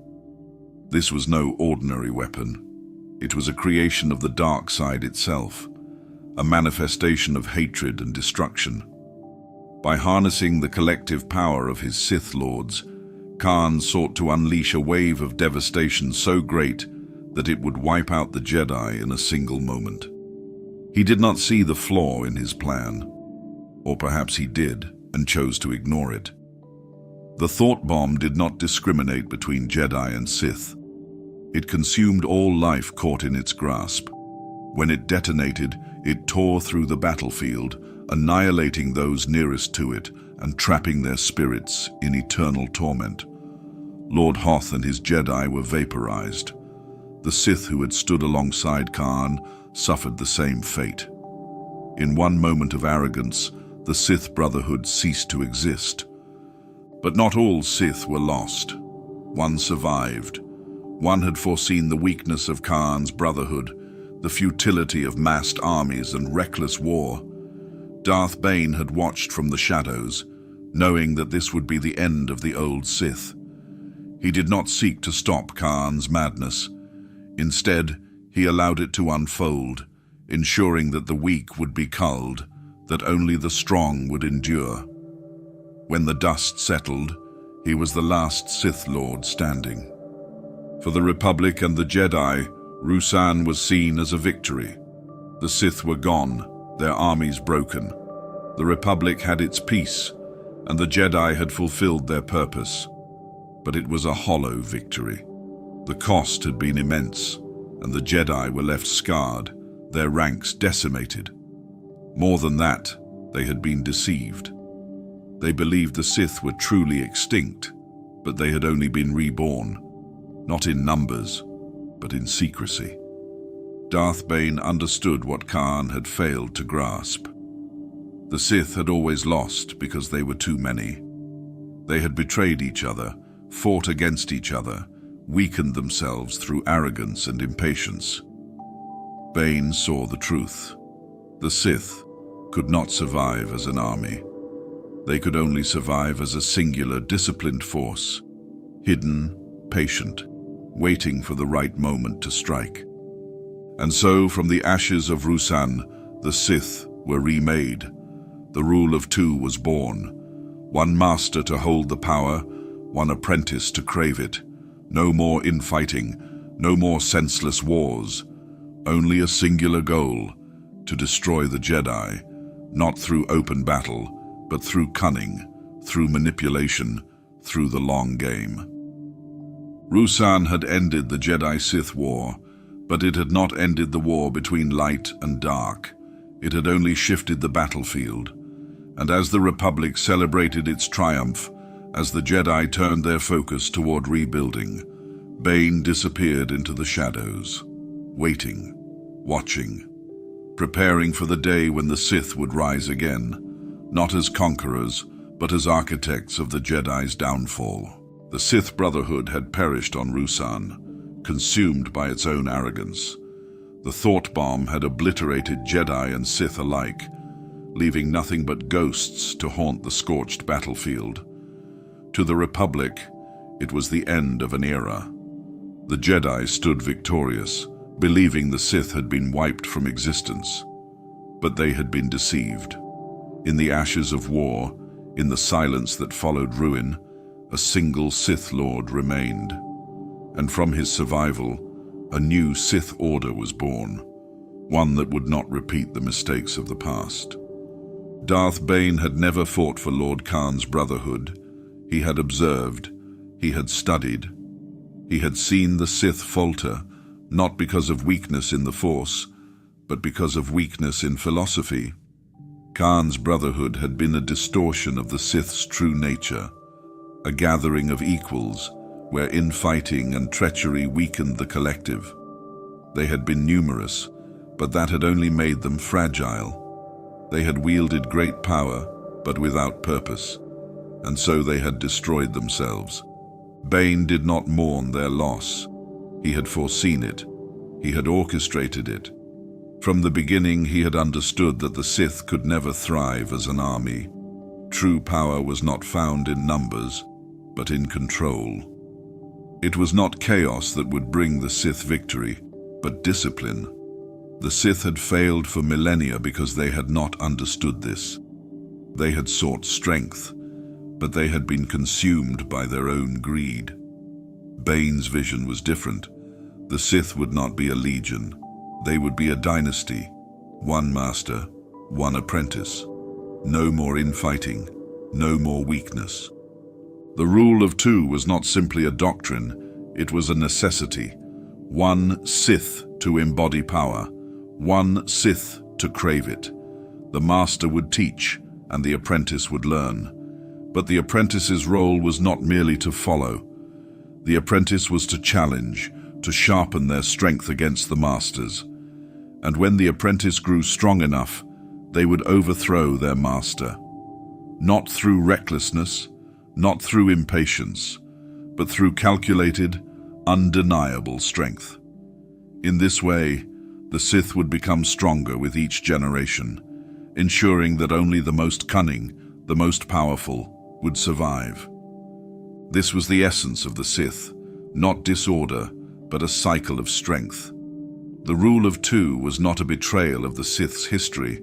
This was no ordinary weapon. It was a creation of the dark side itself, a manifestation of hatred and destruction. By harnessing the collective power of his Sith Lords, Khan sought to unleash a wave of devastation so great that it would wipe out the Jedi in a single moment. He did not see the flaw in his plan, or perhaps he did and chose to ignore it. The thought bomb did not discriminate between Jedi and Sith. It consumed all life caught in its grasp. When it detonated, it tore through the battlefield, annihilating those nearest to it and trapping their spirits in eternal torment. Lord Hoth and his Jedi were vaporized. The Sith who had stood alongside Khan suffered the same fate. In one moment of arrogance, the Sith Brotherhood ceased to exist. But not all Sith were lost. One survived. One had foreseen the weakness of Khan's Brotherhood, the futility of massed armies and reckless war. Darth Bane had watched from the shadows, knowing that this would be the end of the old Sith. He did not seek to stop Khan's madness. Instead, he allowed it to unfold, ensuring that the weak would be culled, that only the strong would endure. When the dust settled, he was the last Sith Lord standing. For the Republic and the Jedi, Ruusan was seen as a victory. The Sith were gone, their armies broken. The Republic had its peace, and the Jedi had fulfilled their purpose. But it was a hollow victory. The cost had been immense, and the Jedi were left scarred, their ranks decimated. More than that, they had been deceived. They believed the Sith were truly extinct, but they had only been reborn, not in numbers, but in secrecy. Darth Bane understood what Khan had failed to grasp. The Sith had always lost because they were too many. They had betrayed each other, fought against each other, weakened themselves through arrogance and impatience. Bane saw the truth. The Sith could not survive as an army. They could only survive as a singular, disciplined force, hidden, patient, waiting for the right moment to strike. And so, from the ashes of Ruusan, the Sith were remade. The rule of two was born. One master to hold the power, one apprentice to crave it. No more infighting, no more senseless wars. Only a singular goal, to destroy the Jedi, not through open battle, but through cunning, through manipulation, through the long game. Ruusan had ended the Jedi-Sith war, but it had not ended the war between light and dark. It had only shifted the battlefield. And as the Republic celebrated its triumph, as the Jedi turned their focus toward rebuilding, Bane disappeared into the shadows, waiting, watching, preparing for the day when the Sith would rise again, not as conquerors, but as architects of the Jedi's downfall. The Sith Brotherhood had perished on Ruusan, consumed by its own arrogance. The thought bomb had obliterated Jedi and Sith alike, leaving nothing but ghosts to haunt the scorched battlefield. To the Republic, it was the end of an era. The Jedi stood victorious, believing the Sith had been wiped from existence. But they had been deceived. In the ashes of war, in the silence that followed ruin, a single Sith Lord remained. and from his survival, a new Sith order was born, one that would not repeat the mistakes of the past. Darth Bane had never fought for Lord Khan's brotherhood. He had observed, he had studied, he had seen the Sith falter, not because of weakness in the Force, but because of weakness in philosophy. Khan's brotherhood had been a distortion of the Sith's true nature, a gathering of equals where infighting and treachery weakened the collective. They had been numerous, but that had only made them fragile. They had wielded great power, but without purpose, and so they had destroyed themselves. Bane did not mourn their loss. He had foreseen it. He had orchestrated it. From the beginning, he had understood that the Sith could never thrive as an army. True power was not found in numbers, but in control. It was not chaos that would bring the Sith victory, but discipline. The Sith had failed for millennia because they had not understood this. They had sought strength, but they had been consumed by their own greed. Bane's vision was different. The Sith would not be a legion. They would be a dynasty, one master, one apprentice. No more infighting, no more weakness. The rule of two was not simply a doctrine, it was a necessity. One Sith to embody power, one Sith to crave it. The master would teach, and the apprentice would learn. But the apprentice's role was not merely to follow. The apprentice was to challenge, to sharpen their strength against the masters. And when the apprentice grew strong enough, they would overthrow their master. Not through recklessness, not through impatience, but through calculated, undeniable strength. In this way, the Sith would become stronger with each generation, ensuring that only the most cunning, the most powerful, would survive. This was the essence of the Sith, not disorder, but a cycle of strength. The rule of two was not a betrayal of the Sith's history.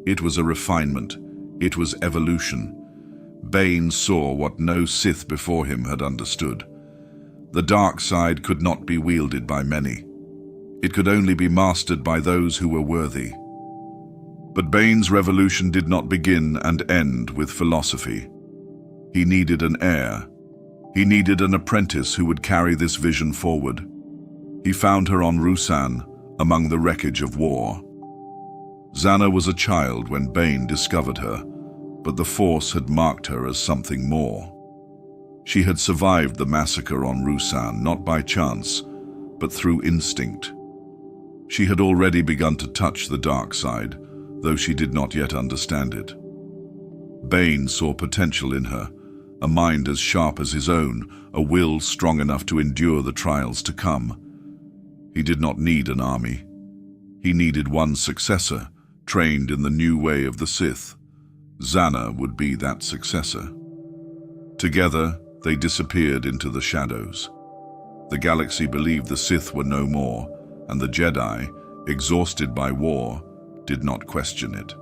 It was a refinement. It was evolution. Bane saw what no Sith before him had understood. The dark side could not be wielded by many. It could only be mastered by those who were worthy. But Bane's revolution did not begin and end with philosophy. He needed an heir. He needed an apprentice who would carry this vision forward. He found her on Ruusan, among the wreckage of war. Zana was a child when Bane discovered her, but the Force had marked her as something more. She had survived the massacre on Ruusan not by chance, but through instinct. She had already begun to touch the dark side, though she did not yet understand it. Bane saw potential in her, a mind as sharp as his own, a will strong enough to endure the trials to come. He did not need an army. He needed one successor, trained in the new way of the Sith. Zana would be that successor. Together, they disappeared into the shadows. The galaxy believed the Sith were no more, and the Jedi, exhausted by war, did not question it.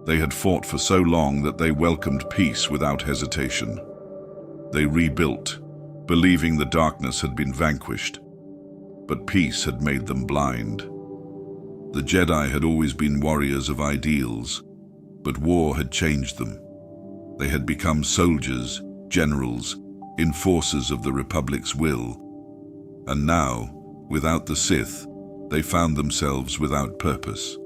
They had fought for so long that they welcomed peace without hesitation. They rebuilt, believing the darkness had been vanquished. But peace had made them blind. The Jedi had always been warriors of ideals, but war had changed them. They had become soldiers, generals, enforcers of the Republic's will. And now, without the Sith, they found themselves without purpose.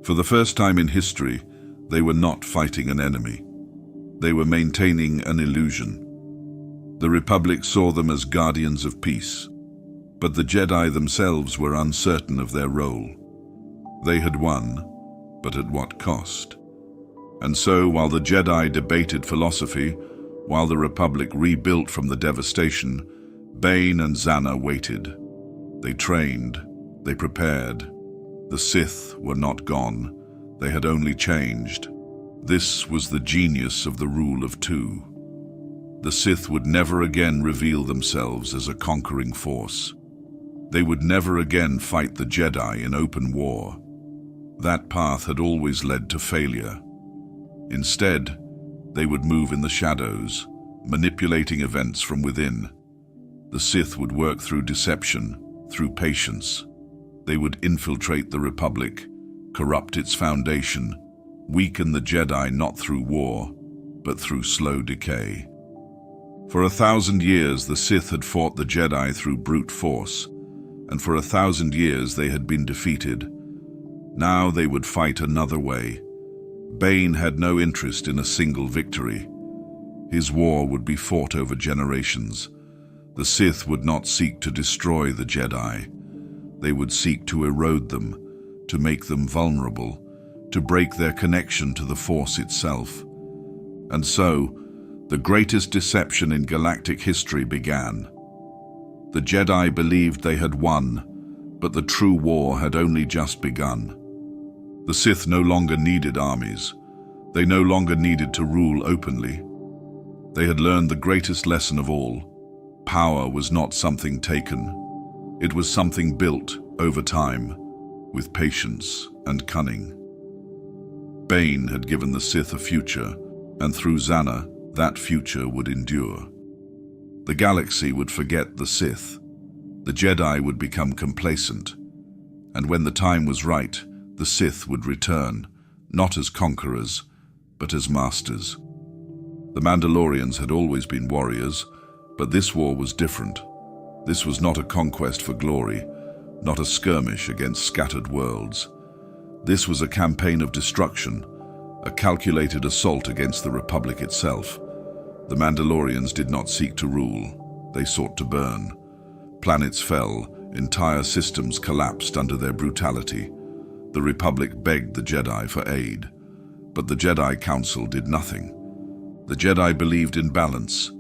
For the first time in history, they were not fighting an enemy. They were maintaining an illusion. The Republic saw them as guardians of peace, but the Jedi themselves were uncertain of their role. They had won, but at what cost? And so, while the Jedi debated philosophy, while the Republic rebuilt from the devastation, Bane and Zana waited. They trained, they prepared. The Sith were not gone, they had only changed. This was the genius of the rule of two. The Sith would never again reveal themselves as a conquering force. They would never again fight the Jedi in open war. That path had always led to failure. Instead, they would move in the shadows, manipulating events from within. The Sith would work through deception, through patience. They would infiltrate the Republic, corrupt its foundation, weaken the Jedi not through war, but through slow decay. For 1,000 years the Sith had fought the Jedi through brute force, and for 1,000 years they had been defeated. Now they would fight another way. Bane had no interest in a single victory. His war would be fought over generations. The Sith would not seek to destroy the Jedi. They would seek to erode them, to make them vulnerable, to break their connection to the Force itself. And so, the greatest deception in galactic history began. The Jedi believed they had won, but the true war had only just begun. The Sith no longer needed armies. They no longer needed to rule openly. They had learned the greatest lesson of all. Power was not something taken. It was something built over time, with patience and cunning. Bane had given the Sith a future, and through Zana, that future would endure. The galaxy would forget the Sith. The Jedi would become complacent. And when the time was right, the Sith would return, not as conquerors, but as masters. The Mandalorians had always been warriors, but this war was different. This was not a conquest for glory, not a skirmish against scattered worlds. This was a campaign of destruction, a calculated assault against the Republic itself. The Mandalorians did not seek to rule, they sought to burn. Planets fell, entire systems collapsed under their brutality. The Republic begged the Jedi for aid, but the Jedi Council did nothing. The Jedi believed in balance,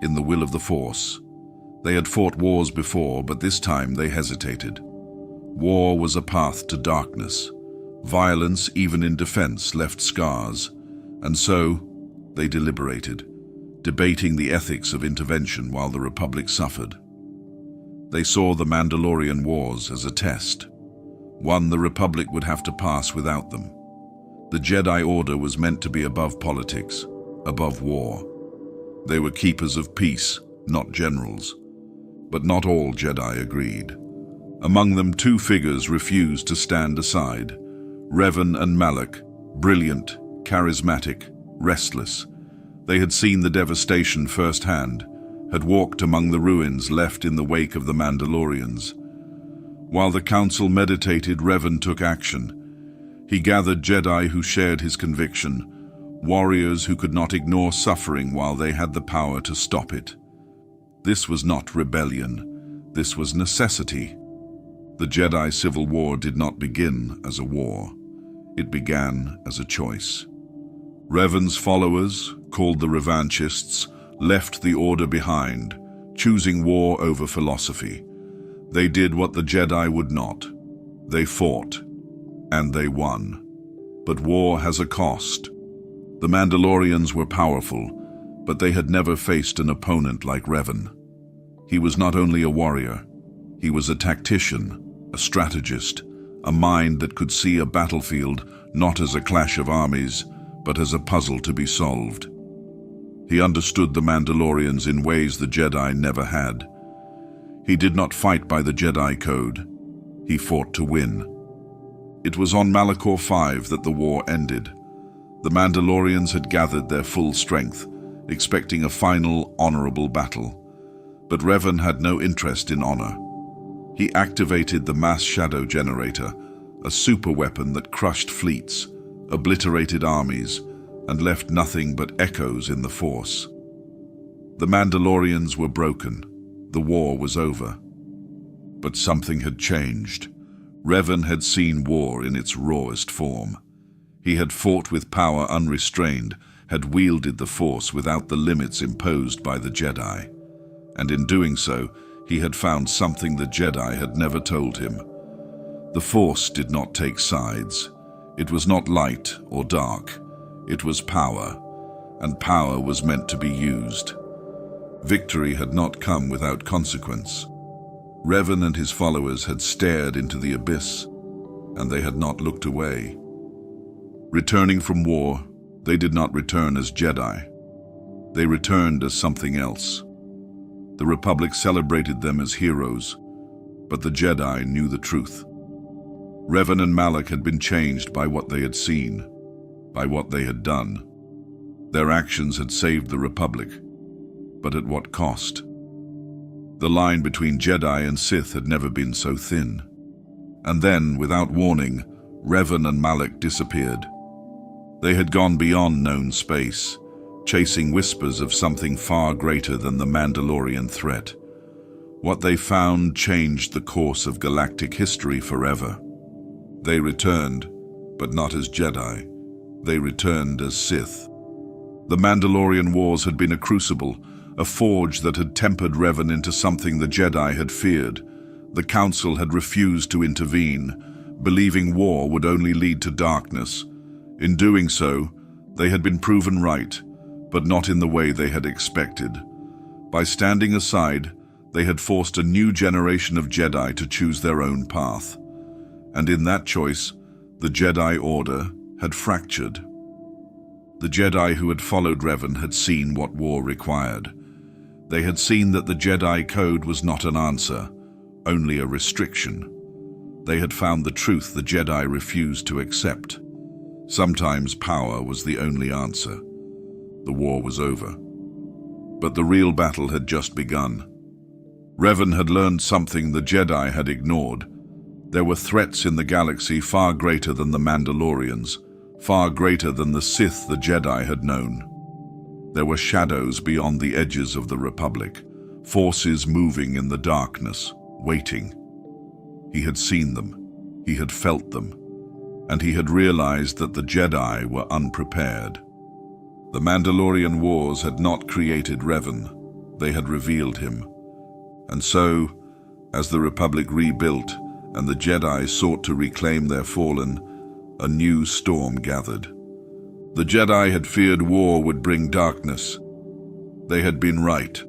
in the will of the Force. They had fought wars before, but this time they hesitated. War was a path to darkness. Violence, even in defense, left scars, and so they deliberated, debating the ethics of intervention while the Republic suffered. They saw the Mandalorian Wars as a test, one the Republic would have to pass without them. The Jedi Order was meant to be above politics, above war. They were keepers of peace, not generals. But not all Jedi agreed. Among them, two figures refused to stand aside. Revan and Malak, brilliant, charismatic, restless. They had seen the devastation firsthand, had walked among the ruins left in the wake of the Mandalorians. While the Council meditated, Revan took action. He gathered Jedi who shared his conviction, warriors who could not ignore suffering while they had the power to stop it. This was not rebellion, this was necessity. The Jedi Civil War did not begin as a war. It began as a choice. Revan's followers, called the Revanchists, left the Order behind, choosing war over philosophy. They did what the Jedi would not. They fought, and they won. But war has a cost. The Mandalorians were powerful, but they had never faced an opponent like Revan. He was not only a warrior, he was a tactician, a strategist, a mind that could see a battlefield not as a clash of armies, but as a puzzle to be solved. He understood the Mandalorians in ways the Jedi never had. He did not fight by the Jedi Code. He fought to win. It was on Malachor V that the war ended. The Mandalorians had gathered their full strength, expecting a final, honorable battle. But Revan had no interest in honor. He activated the Mass Shadow Generator, a super weapon that crushed fleets, obliterated armies, and left nothing but echoes in the Force. The Mandalorians were broken. The war was over. But something had changed. Revan had seen war in its rawest form. He had fought with power unrestrained, had wielded the Force without the limits imposed by the Jedi. And in doing so, he had found something the Jedi had never told him. The Force did not take sides. It was not light or dark. It was power, and power was meant to be used. Victory had not come without consequence. Revan and his followers had stared into the abyss, and they had not looked away. Returning from war, they did not return as Jedi. They returned as something else. The Republic celebrated them as heroes, but the Jedi knew the truth. Revan and Malak had been changed by what they had seen, by what they had done. Their actions had saved the Republic, but at what cost? The line between Jedi and Sith had never been so thin. And then, without warning, Revan and Malak disappeared. They had gone beyond known space, chasing whispers of something far greater than the Mandalorian threat. What they found changed the course of galactic history forever. They returned, but not as Jedi. They returned as Sith. The Mandalorian Wars had been a crucible, a forge that had tempered Revan into something the Jedi had feared. The Council had refused to intervene, believing war would only lead to darkness. In doing so, they had been proven right, but not in the way they had expected. By standing aside, they had forced a new generation of Jedi to choose their own path. And in that choice, the Jedi Order had fractured. The Jedi who had followed Revan had seen what war required. They had seen that the Jedi Code was not an answer, only a restriction. They had found the truth the Jedi refused to accept. Sometimes power was the only answer. The war was over. But the real battle had just begun. Revan had learned something the Jedi had ignored. There were threats in the galaxy far greater than the Mandalorians, far greater than the Sith the Jedi had known. There were shadows beyond the edges of the Republic, forces moving in the darkness, waiting. He had seen them, he had felt them, and he had realized that the Jedi were unprepared. The Mandalorian Wars had not created Revan, they had revealed him. And so, as the Republic rebuilt and the Jedi sought to reclaim their fallen, a new storm gathered. The Jedi had feared war would bring darkness. They had been right.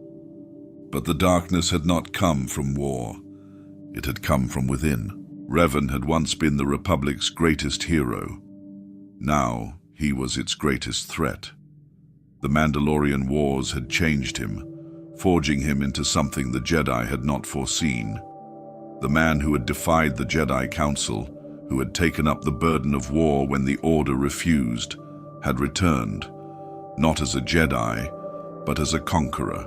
But the darkness had not come from war. It had come from within. Revan had once been the Republic's greatest hero. Now he was its greatest threat. The Mandalorian Wars had changed him, forging him into something the Jedi had not foreseen. The man who had defied the Jedi Council, who had taken up the burden of war when the Order refused, had returned, not as a Jedi, but as a conqueror.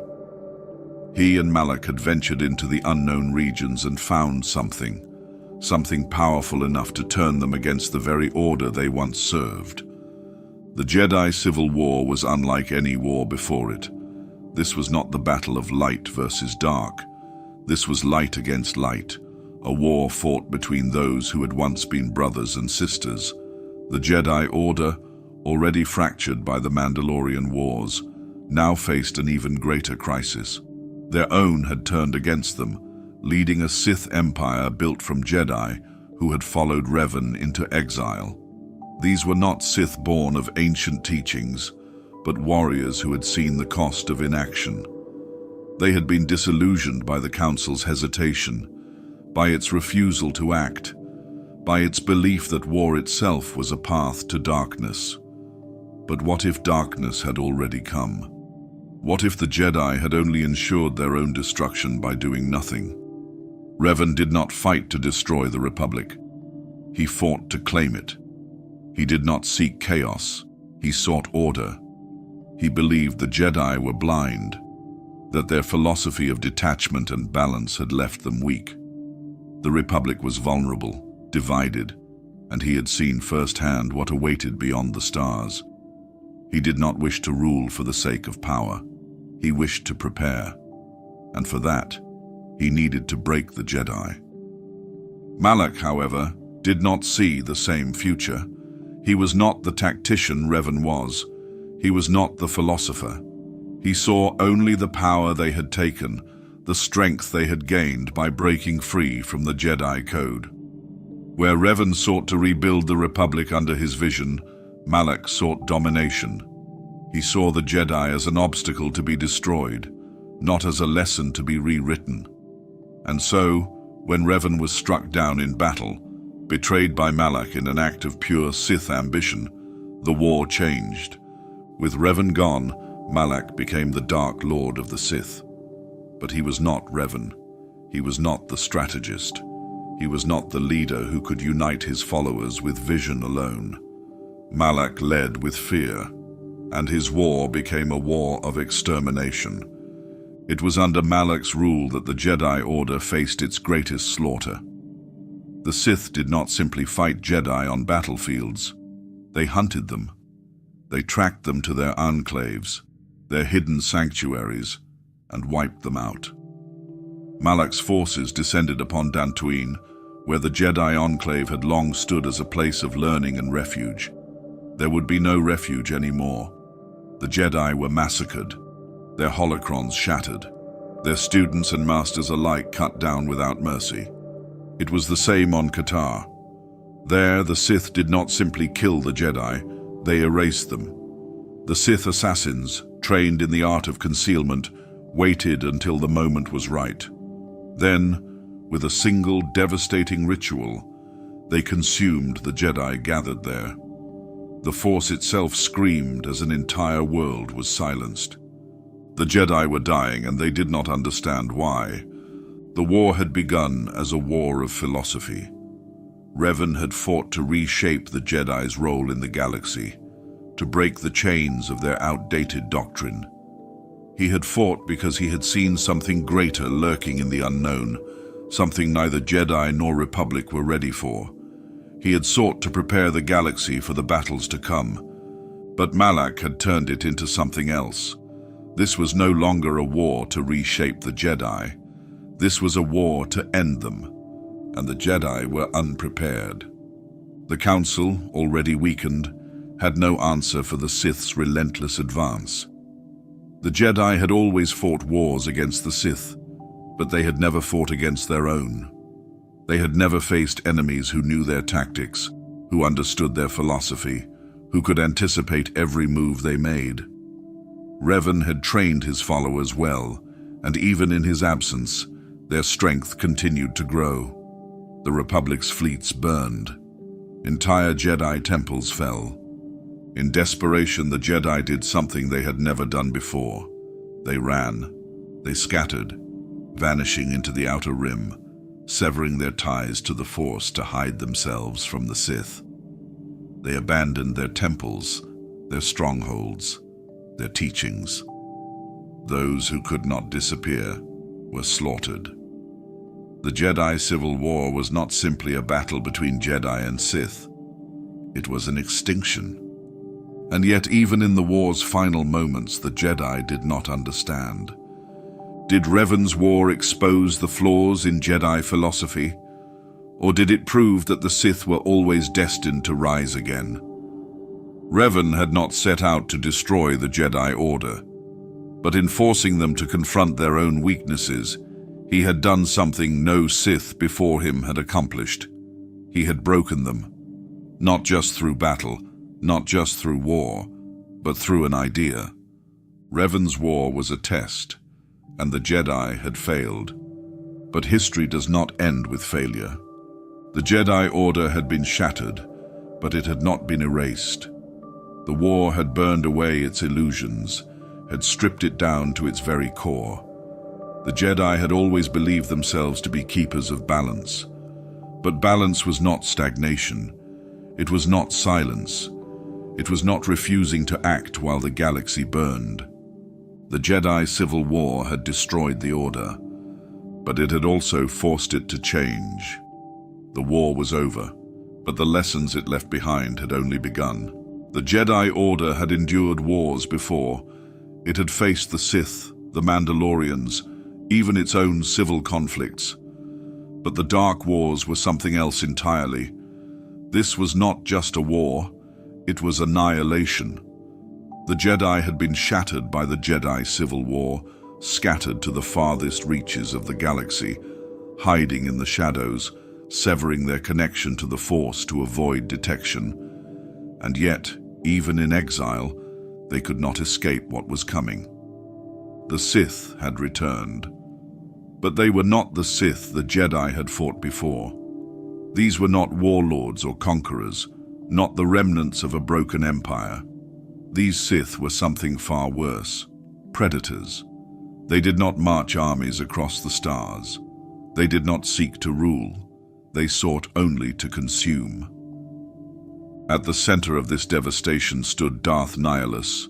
He and Malak had ventured into the unknown regions and found something powerful enough to turn them against the very Order they once served. The Jedi Civil War was unlike any war before it. This was not the battle of light versus dark. This was light against light, a war fought between those who had once been brothers and sisters. The Jedi Order, already fractured by the Mandalorian Wars, now faced an even greater crisis. Their own had turned against them, leading a Sith empire built from Jedi who had followed Revan into exile. These were not Sith born of ancient teachings, but warriors who had seen the cost of inaction. They had been disillusioned by the Council's hesitation, by its refusal to act, by its belief that war itself was a path to darkness. But what if darkness had already come? What if the Jedi had only ensured their own destruction by doing nothing? Revan did not fight to destroy the Republic. He fought to claim it. He did not seek chaos. He sought order. He believed the Jedi were blind, that their philosophy of detachment and balance had left them weak. The Republic was vulnerable, divided, and he had seen firsthand what awaited beyond the stars. He did not wish to rule for the sake of power. He wished to prepare, and for that, he needed to break the Jedi. Malak, however, did not see the same future. He was not the tactician Revan was. He was not the philosopher. He saw only the power they had taken, the strength they had gained by breaking free from the Jedi Code. Where Revan sought to rebuild the Republic under his vision, Malak sought domination. He saw the Jedi as an obstacle to be destroyed, not as a lesson to be rewritten. And so, when Revan was struck down in battle, betrayed by Malak in an act of pure Sith ambition, the war changed. With Revan gone, Malak became the Dark Lord of the Sith. But he was not Revan. He was not the strategist. He was not the leader who could unite his followers with vision alone. Malak led with fear, and his war became a war of extermination. It was under Malak's rule that the Jedi Order faced its greatest slaughter. The Sith did not simply fight Jedi on battlefields. They hunted them. They tracked them to their enclaves, their hidden sanctuaries, and wiped them out. Malak's forces descended upon Dantooine, where the Jedi Enclave had long stood as a place of learning and refuge. There would be no refuge anymore. The Jedi were massacred, their holocrons shattered, their students and masters alike cut down without mercy. It was the same on Katar. There, the Sith did not simply kill the Jedi, they erased them. The Sith assassins, trained in the art of concealment, waited until the moment was right. Then, with a single devastating ritual, they consumed the Jedi gathered there. The Force itself screamed as an entire world was silenced. The Jedi were dying, and they did not understand why. The war had begun as a war of philosophy. Revan had fought to reshape the Jedi's role in the galaxy, to break the chains of their outdated doctrine. He had fought because he had seen something greater lurking in the unknown, something neither Jedi nor Republic were ready for. He had sought to prepare the galaxy for the battles to come, but Malak had turned it into something else. This was no longer a war to reshape the Jedi. This was a war to end them, and the Jedi were unprepared. The Council, already weakened, had no answer for the Sith's relentless advance. The Jedi had always fought wars against the Sith, but they had never fought against their own. They had never faced enemies who knew their tactics, who understood their philosophy, who could anticipate every move they made. Revan had trained his followers well, and even in his absence, their strength continued to grow. The Republic's fleets burned. Entire Jedi temples fell. In desperation, the Jedi did something they had never done before. They ran. They scattered, vanishing into the outer rim, severing their ties to the Force to hide themselves from the Sith. They abandoned their temples, their strongholds, their teachings. Those who could not disappear were slaughtered. The Jedi Civil War was not simply a battle between Jedi and Sith. It was an extinction. And yet, even in the war's final moments, the Jedi did not understand. Did Revan's war expose the flaws in Jedi philosophy? Or did it prove that the Sith were always destined to rise again? Revan had not set out to destroy the Jedi Order, but in forcing them to confront their own weaknesses, he had done something no Sith before him had accomplished. He had broken them, not just through battle, not just through war, but through an idea. Revan's war was a test, and the Jedi had failed. But history does not end with failure. The Jedi Order had been shattered, but it had not been erased. The war had burned away its illusions, had stripped it down to its very core. The Jedi had always believed themselves to be keepers of balance. But balance was not stagnation. It was not silence. It was not refusing to act while the galaxy burned. The Jedi Civil War had destroyed the Order, but it had also forced it to change. The war was over, but the lessons it left behind had only begun. The Jedi Order had endured wars before. It had faced the Sith, the Mandalorians, even its own civil conflicts. But the Dark Wars were something else entirely. This was not just a war, it was annihilation. The Jedi had been shattered by the Jedi Civil War, scattered to the farthest reaches of the galaxy, hiding in the shadows, severing their connection to the Force to avoid detection. And yet, even in exile, they could not escape what was coming. The Sith had returned. But they were not the Sith the Jedi had fought before. These were not warlords or conquerors, not the remnants of a broken empire. These Sith were something far worse, predators. They did not march armies across the stars. They did not seek to rule. They sought only to consume. At the center of this devastation stood Darth Nihilus,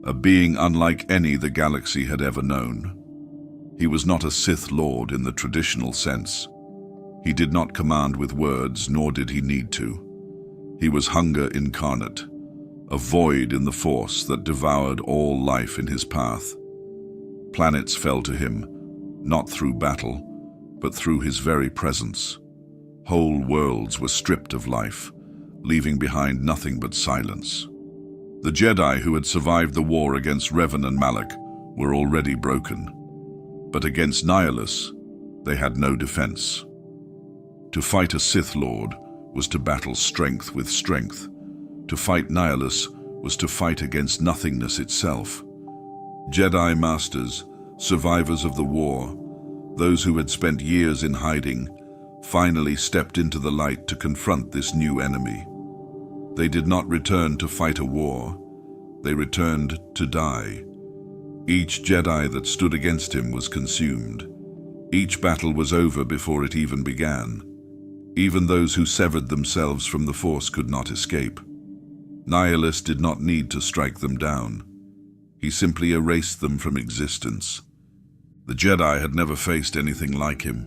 a being unlike any the galaxy had ever known. He was not a Sith Lord in the traditional sense. He did not command with words, nor did he need to. He was hunger incarnate, a void in the Force that devoured all life in his path. Planets fell to him, not through battle, but through his very presence. Whole worlds were stripped of life, leaving behind nothing but silence. The Jedi who had survived the war against Revan and Malak were already broken, but against Nihilus, they had no defense. To fight a Sith Lord was to battle strength with strength. To fight Nihilus was to fight against nothingness itself. Jedi Masters, survivors of the war, those who had spent years in hiding, finally stepped into the light to confront this new enemy. They did not return to fight a war. They returned to die. Each Jedi that stood against him was consumed. Each battle was over before it even began. Even those who severed themselves from the Force could not escape. Nihilus did not need to strike them down. He simply erased them from existence. The Jedi had never faced anything like him.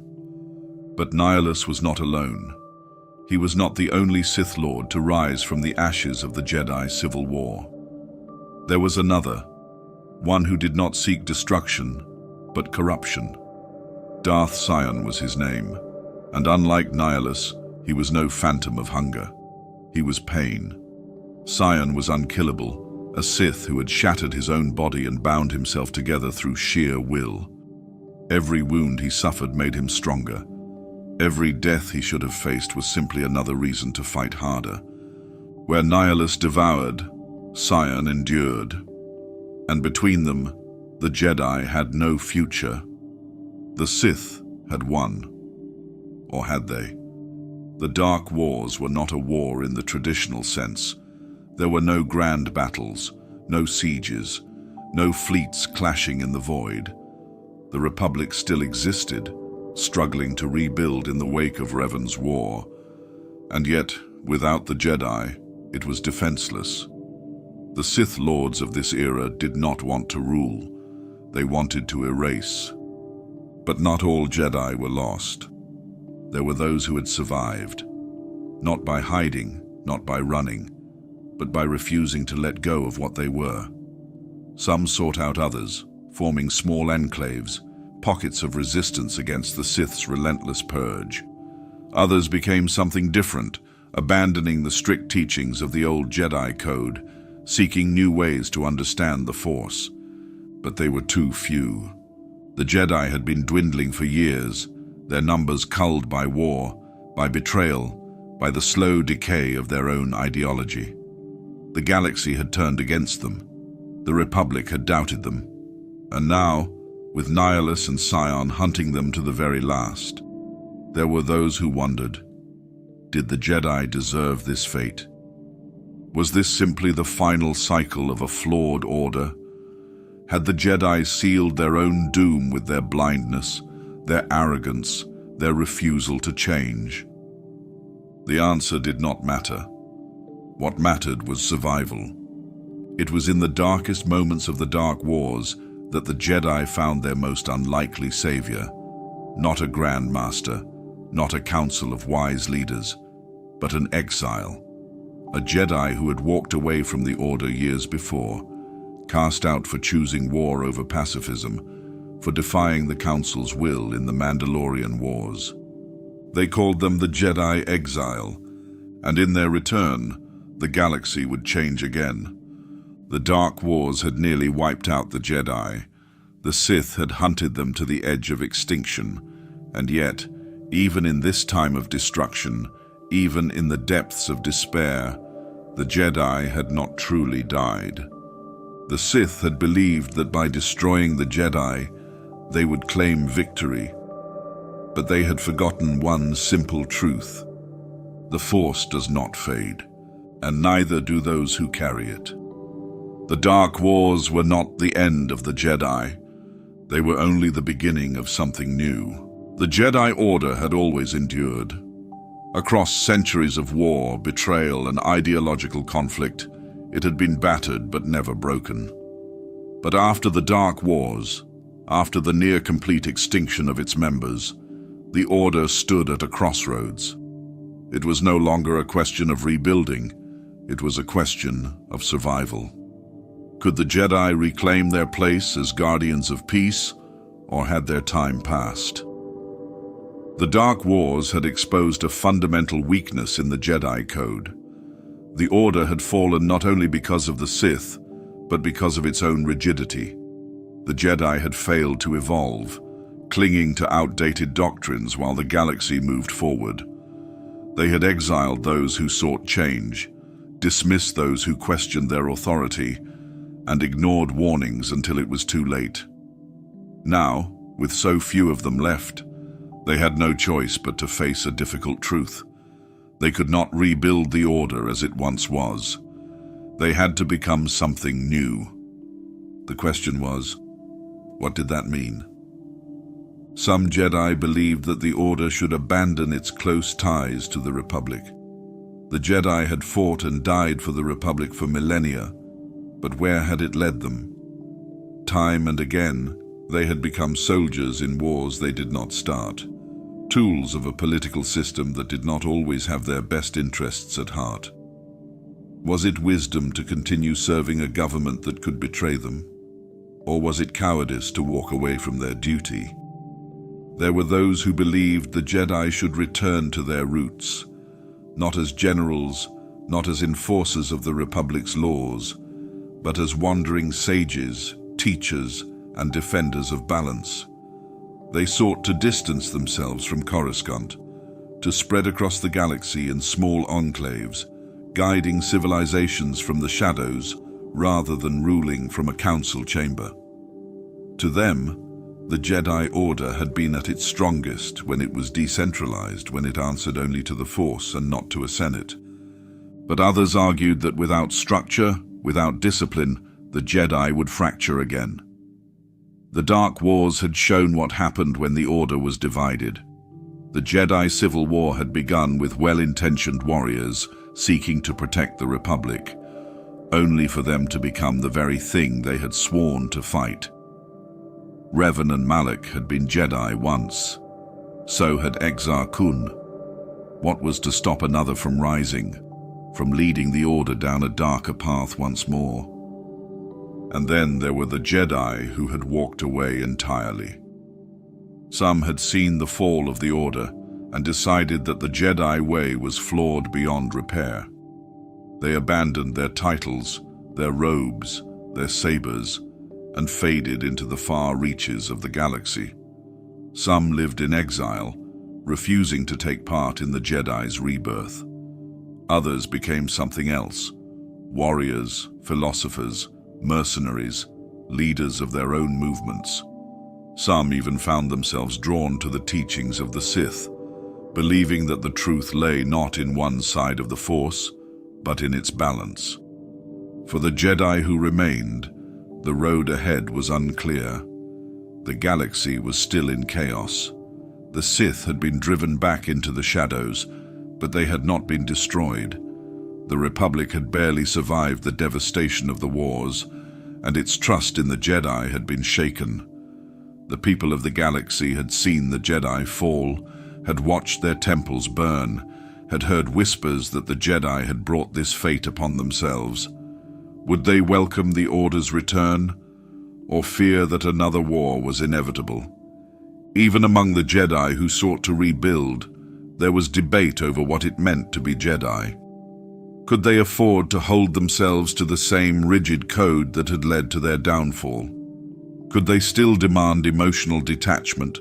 But Nihilus was not alone. He was not the only Sith Lord to rise from the ashes of the Jedi Civil War. There was another, one who did not seek destruction, but corruption. Darth Sion was his name, and unlike Nihilus, he was no phantom of hunger. He was pain. Sion was unkillable, a Sith who had shattered his own body and bound himself together through sheer will. Every wound he suffered made him stronger. Every death he should have faced was simply another reason to fight harder. Where Nihilus devoured, Sion endured. And between them, the Jedi had no future. The Sith had won. Or had they? The Dark Wars were not a war in the traditional sense. There were no grand battles, no sieges, no fleets clashing in the void. The Republic still existed, struggling to rebuild in the wake of Revan's war. And yet, without the Jedi, it was defenseless. The Sith Lords of this era did not want to rule. They wanted to erase. But not all Jedi were lost. There were those who had survived, not by hiding, not by running, but by refusing to let go of what they were. Some sought out others, forming small enclaves, pockets of resistance against the Sith's relentless purge. Others became something different, abandoning the strict teachings of the old Jedi Code, seeking new ways to understand the Force. But they were too few. The Jedi had been dwindling for years, their numbers culled by war, by betrayal, by the slow decay of their own ideology. The galaxy had turned against them. The Republic had doubted them. And now, with Nihilus and Sion hunting them to the very last, there were those who wondered, did the Jedi deserve this fate? Was this simply the final cycle of a flawed order? Had the Jedi sealed their own doom with their blindness, their arrogance, their refusal to change? The answer did not matter. What mattered was survival. It was in the darkest moments of the Dark Wars that the Jedi found their most unlikely savior. Not a Grand Master, not a council of wise leaders, but an exile. A Jedi who had walked away from the Order years before, cast out for choosing war over pacifism, for defying the Council's will in the Mandalorian Wars. They called them the Jedi Exile, and in their return, the galaxy would change again. The Dark Wars had nearly wiped out the Jedi. The Sith had hunted them to the edge of extinction, and yet, even in this time of destruction, even in the depths of despair, the Jedi had not truly died. The Sith had believed that by destroying the Jedi, they would claim victory. But they had forgotten one simple truth. The Force does not fade, and neither do those who carry it. The Dark Wars were not the end of the Jedi. They were only the beginning of something new. The Jedi Order had always endured. Across centuries of war, betrayal, and ideological conflict, it had been battered but never broken. But after the Dark Wars, after the near-complete extinction of its members, the Order stood at a crossroads. It was no longer a question of rebuilding, it was a question of survival. Could the Jedi reclaim their place as guardians of peace, or had their time passed? The Dark Wars had exposed a fundamental weakness in the Jedi Code. The Order had fallen not only because of the Sith, but because of its own rigidity. The Jedi had failed to evolve, clinging to outdated doctrines while the galaxy moved forward. They had exiled those who sought change, dismissed those who questioned their authority, and ignored warnings until it was too late. Now, with so few of them left, they had no choice but to face a difficult truth. They could not rebuild the Order as it once was. They had to become something new. The question was, what did that mean? Some Jedi believed that the Order should abandon its close ties to the Republic. The Jedi had fought and died for the Republic for millennia, but where had it led them? Time and again, they had become soldiers in wars they did not start, tools of a political system that did not always have their best interests at heart. Was it wisdom to continue serving a government that could betray them? Or was it cowardice to walk away from their duty? There were those who believed the Jedi should return to their roots, not as generals, not as enforcers of the Republic's laws, but as wandering sages, teachers, and defenders of balance. They sought to distance themselves from Coruscant, to spread across the galaxy in small enclaves, guiding civilizations from the shadows rather than ruling from a council chamber. To them, the Jedi Order had been at its strongest when it was decentralized, when it answered only to the Force and not to a Senate. But others argued that without structure, without discipline, the Jedi would fracture again. The Dark Wars had shown what happened when the Order was divided. The Jedi Civil War had begun with well-intentioned warriors seeking to protect the Republic, only for them to become the very thing they had sworn to fight. Revan and Malak had been Jedi once. So had Exar Kun. What was to stop another from rising, from leading the Order down a darker path once more? And then there were the Jedi who had walked away entirely. Some had seen the fall of the Order and decided that the Jedi way was flawed beyond repair. They abandoned their titles, their robes, their sabers, and faded into the far reaches of the galaxy. Some lived in exile, refusing to take part in the Jedi's rebirth. Others became something else: warriors, philosophers, mercenaries, leaders of their own movements. Some even found themselves drawn to the teachings of the Sith, believing that the truth lay not in one side of the Force, but in its balance. For the Jedi who remained, the road ahead was unclear. The galaxy was still in chaos. The Sith had been driven back into the shadows, but they had not been destroyed. The Republic had barely survived the devastation of the wars, and its trust in the Jedi had been shaken. The people of the galaxy had seen the Jedi fall, had watched their temples burn, had heard whispers that the Jedi had brought this fate upon themselves. Would they welcome the Order's return, or fear that another war was inevitable? Even among the Jedi who sought to rebuild, there was debate over what it meant to be Jedi. Could they afford to hold themselves to the same rigid code that had led to their downfall? Could they still demand emotional detachment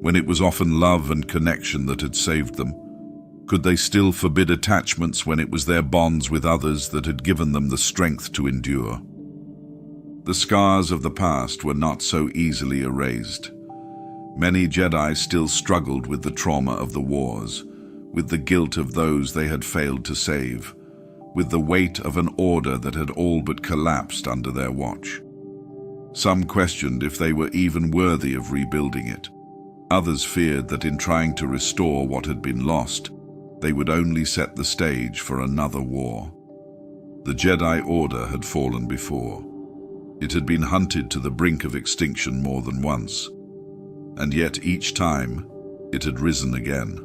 when it was often love and connection that had saved them? Could they still forbid attachments when it was their bonds with others that had given them the strength to endure? The scars of the past were not so easily erased. Many Jedi still struggled with the trauma of the wars, with the guilt of those they had failed to save, with the weight of an order that had all but collapsed under their watch. Some questioned if they were even worthy of rebuilding it. Others feared that in trying to restore what had been lost, they would only set the stage for another war. The Jedi Order had fallen before. It had been hunted to the brink of extinction more than once, and yet each time it had risen again.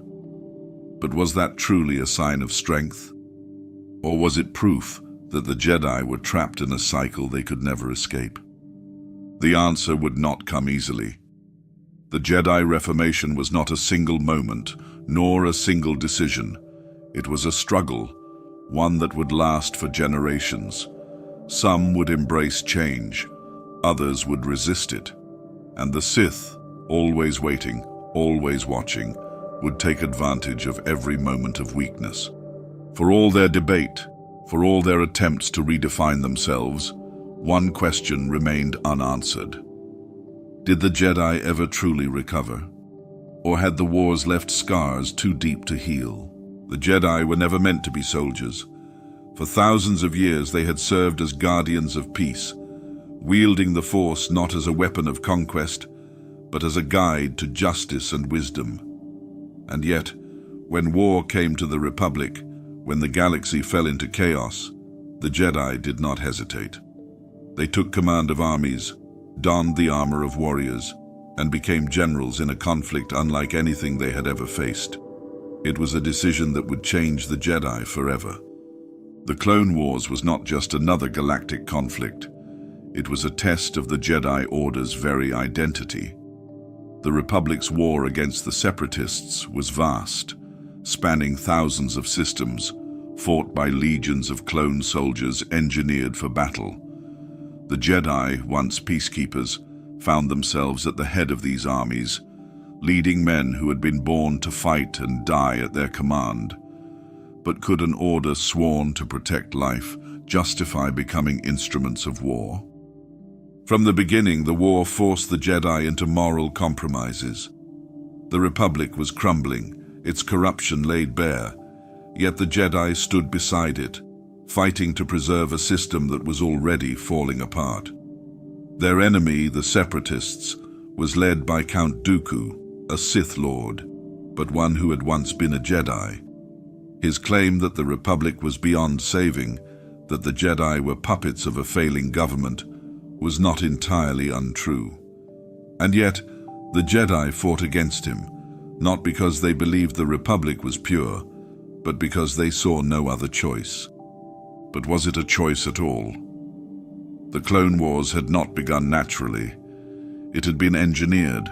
But was that truly a sign of strength? Or was it proof that the Jedi were trapped in a cycle they could never escape? The answer would not come easily. The Jedi Reformation was not a single moment, nor a single decision. It was a struggle, one that would last for generations. Some would embrace change, others would resist it, and the Sith, always waiting, always watching, would take advantage of every moment of weakness. For all their debate, for all their attempts to redefine themselves, one question remained unanswered. Did the Jedi ever truly recover? Or had the wars left scars too deep to heal? The Jedi were never meant to be soldiers. For thousands of years they had served as guardians of peace, wielding the Force not as a weapon of conquest, but as a guide to justice and wisdom. And yet, when war came to the Republic, when the galaxy fell into chaos, the Jedi did not hesitate. They took command of armies, donned the armor of warriors, and became generals in a conflict unlike anything they had ever faced. It was a decision that would change the Jedi forever. The Clone Wars was not just another galactic conflict. It was a test of the Jedi Order's very identity. The Republic's war against the Separatists was vast, spanning thousands of systems, fought by legions of clone soldiers engineered for battle. The Jedi, once peacekeepers, found themselves at the head of these armies, leading men who had been born to fight and die at their command. But could an order sworn to protect life justify becoming instruments of war? From the beginning, the war forced the Jedi into moral compromises. The Republic was crumbling, its corruption laid bare, yet the Jedi stood beside it, fighting to preserve a system that was already falling apart. Their enemy, the Separatists, was led by Count Dooku, a Sith Lord, but one who had once been a Jedi. His claim that the Republic was beyond saving, that the Jedi were puppets of a failing government, was not entirely untrue. And yet, the Jedi fought against him, not because they believed the Republic was pure, but because they saw no other choice. But was it a choice at all? The Clone Wars had not begun naturally. It had been engineered.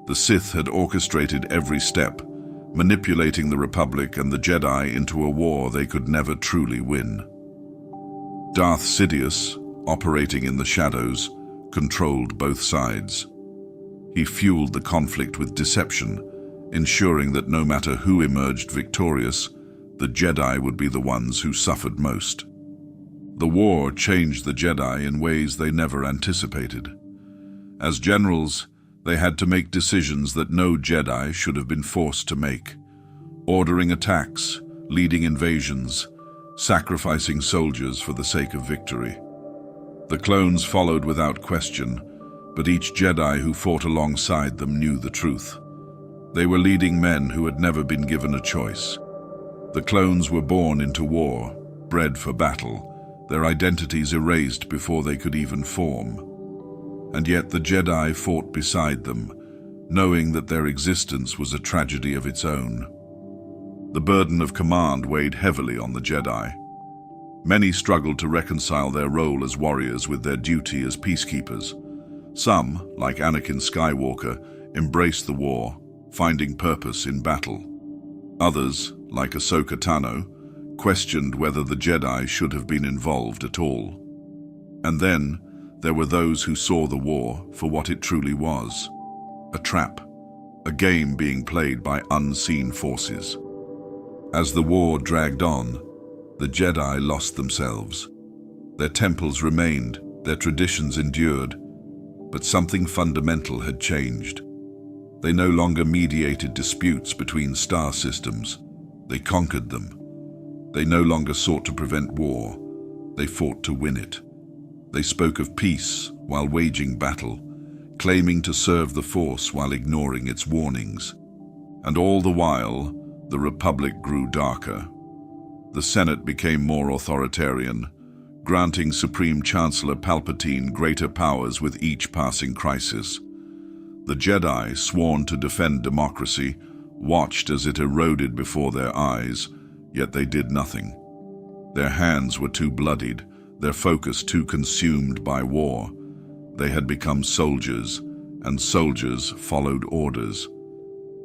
The Sith had orchestrated every step, manipulating the Republic and the Jedi into a war they could never truly win. Darth Sidious, operating in the shadows, controlled both sides. He fueled the conflict with deception, ensuring that no matter who emerged victorious, the Jedi would be the ones who suffered most. The war changed the Jedi in ways they never anticipated. As generals, they had to make decisions that no Jedi should have been forced to make, ordering attacks, leading invasions, sacrificing soldiers for the sake of victory. The clones followed without question, but each Jedi who fought alongside them knew the truth. They were leading men who had never been given a choice. The clones were born into war, bred for battle, their identities erased before they could even form. And yet the Jedi fought beside them, knowing that their existence was a tragedy of its own. The burden of command weighed heavily on the Jedi. Many struggled to reconcile their role as warriors with their duty as peacekeepers. Some, like Anakin Skywalker, embraced the war, finding purpose in battle. Others, like Ahsoka Tano, questioned whether the Jedi should have been involved at all. And then, there were those who saw the war for what it truly was, a trap, a game being played by unseen forces. As the war dragged on, the Jedi lost themselves. Their temples remained, their traditions endured, but something fundamental had changed. They no longer mediated disputes between star systems. They conquered them. They no longer sought to prevent war. They fought to win it. They spoke of peace while waging battle, claiming to serve the Force while ignoring its warnings. And all the while, the Republic grew darker. The Senate became more authoritarian, granting Supreme Chancellor Palpatine greater powers with each passing crisis. The Jedi, sworn to defend democracy, watched as it eroded before their eyes, yet they did nothing. Their hands were too bloodied, their focus too consumed by war. They had become soldiers, and soldiers followed orders.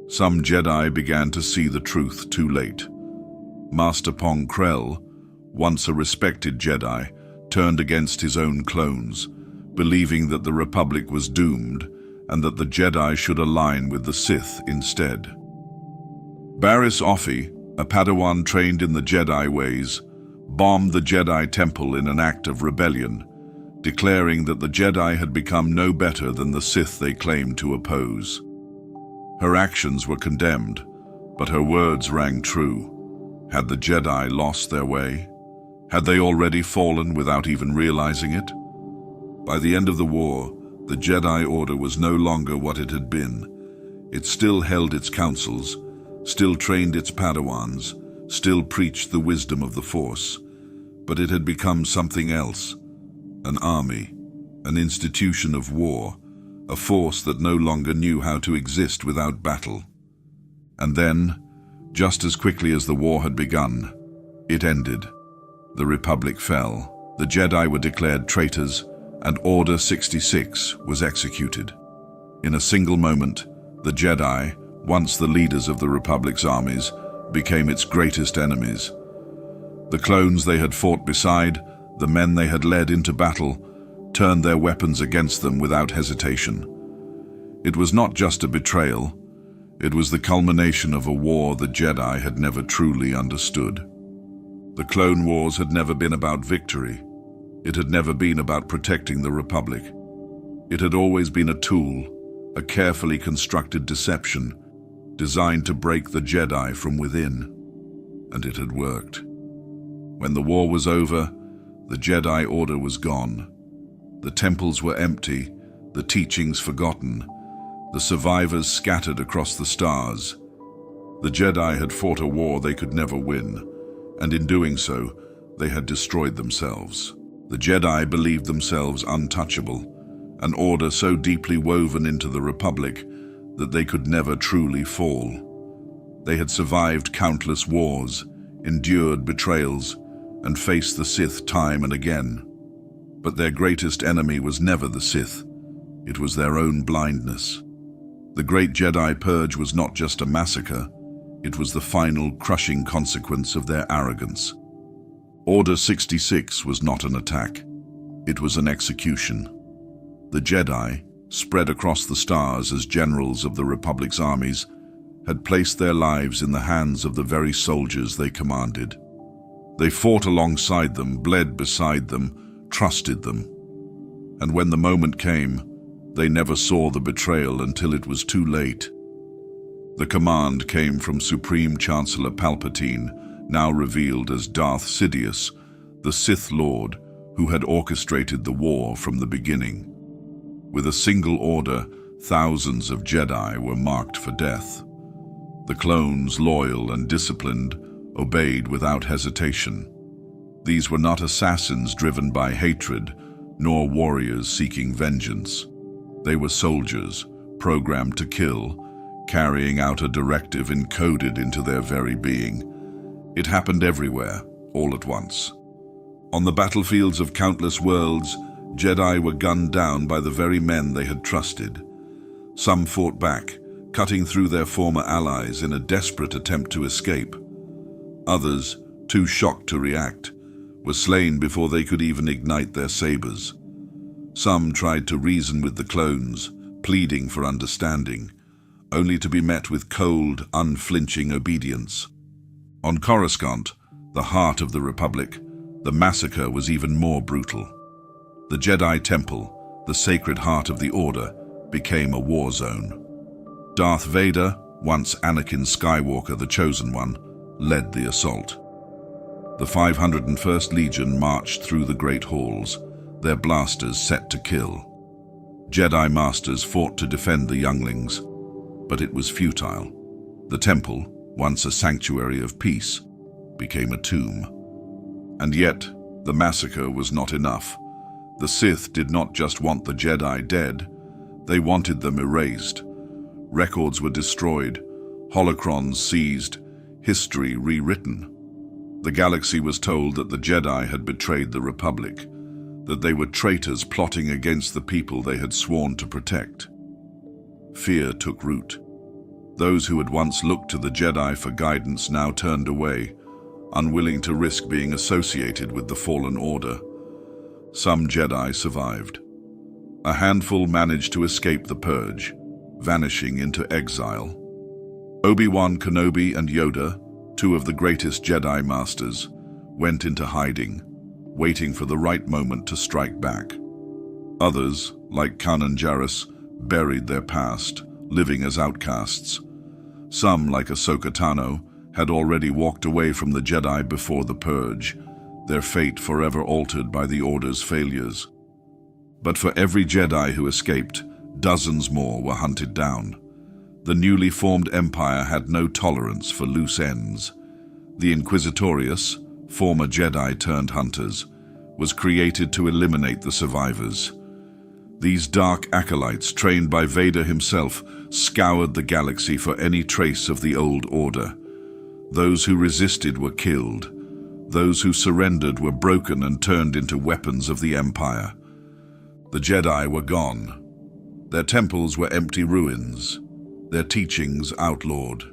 Some Jedi began to see the truth too late. Master Pong Krell, once a respected Jedi, turned against his own clones, believing that the Republic was doomed and that the Jedi should align with the Sith instead. Barriss Offee, a Padawan trained in the Jedi ways, bombed the Jedi Temple in an act of rebellion, declaring that the Jedi had become no better than the Sith they claimed to oppose. Her actions were condemned, but her words rang true. Had the Jedi lost their way? Had they already fallen without even realizing it? By the end of the war, the Jedi Order was no longer what it had been. It still held its councils, still trained its Padawans, still preached the wisdom of the Force, but it had become something else. An army, an institution of war, a force that no longer knew how to exist without battle. And then, just as quickly as the war had begun, it ended. The Republic fell, the Jedi were declared traitors, and Order 66 was executed. In a single moment, the Jedi, once the leaders of the Republic's armies, became its greatest enemies. The clones they had fought beside, the men they had led into battle, turned their weapons against them without hesitation. It was not just a betrayal, it was the culmination of a war the Jedi had never truly understood. The Clone Wars had never been about victory. It had never been about protecting the Republic. It had always been a tool, a carefully constructed deception, designed to break the Jedi from within. And it had worked. When the war was over, the Jedi Order was gone. The temples were empty, the teachings forgotten, the survivors scattered across the stars. The Jedi had fought a war they could never win, and in doing so, they had destroyed themselves. The Jedi believed themselves untouchable, an order so deeply woven into the Republic that they could never truly fall. They had survived countless wars, endured betrayals, and faced the Sith time and again. But their greatest enemy was never the Sith. It was their own blindness. The Great Jedi Purge was not just a massacre, it was the final crushing consequence of their arrogance. Order 66 was not an attack, it was an execution. The Jedi, spread across the stars as generals of the Republic's armies, had placed their lives in the hands of the very soldiers they commanded. They fought alongside them, bled beside them, trusted them. And when the moment came, they never saw the betrayal until it was too late. The command came from Supreme Chancellor Palpatine, now revealed as Darth Sidious, the Sith Lord who had orchestrated the war from the beginning. With a single order, thousands of Jedi were marked for death. The clones, loyal and disciplined, obeyed without hesitation. These were not assassins driven by hatred, nor warriors seeking vengeance. They were soldiers, programmed to kill, carrying out a directive encoded into their very being. It happened everywhere, all at once. On the battlefields of countless worlds, Jedi were gunned down by the very men they had trusted. Some fought back, cutting through their former allies in a desperate attempt to escape. Others, too shocked to react, were slain before they could even ignite their sabers. Some tried to reason with the clones, pleading for understanding, only to be met with cold, unflinching obedience. On Coruscant, the heart of the Republic, the massacre was even more brutal. The Jedi Temple, the sacred heart of the Order, became a war zone. Darth Vader, once Anakin Skywalker the Chosen One, led the assault. The 501st Legion marched through the great halls, their blasters set to kill. Jedi Masters fought to defend the younglings, but it was futile. The temple, once a sanctuary of peace, became a tomb. And yet, the massacre was not enough. The Sith did not just want the Jedi dead, they wanted them erased. Records were destroyed, holocrons seized, history rewritten. The galaxy was told that the Jedi had betrayed the Republic, that they were traitors plotting against the people they had sworn to protect. Fear took root. Those who had once looked to the Jedi for guidance now turned away, unwilling to risk being associated with the Fallen Order. Some Jedi survived. A handful managed to escape the Purge, vanishing into exile. Obi-Wan Kenobi and Yoda, two of the greatest Jedi Masters, went into hiding, waiting for the right moment to strike back. Others, like Kanan Jarrus, buried their past, living as outcasts. Some, like Ahsoka Tano, had already walked away from the Jedi before the Purge, their fate forever altered by the Order's failures. But for every Jedi who escaped, dozens more were hunted down. The newly formed Empire had no tolerance for loose ends. The Inquisitorius, former Jedi turned hunters, was created to eliminate the survivors. These dark acolytes, trained by Vader himself, scoured the galaxy for any trace of the old order. Those who resisted were killed. Those who surrendered were broken and turned into weapons of the Empire. The Jedi were gone. Their temples were empty ruins, their teachings outlawed.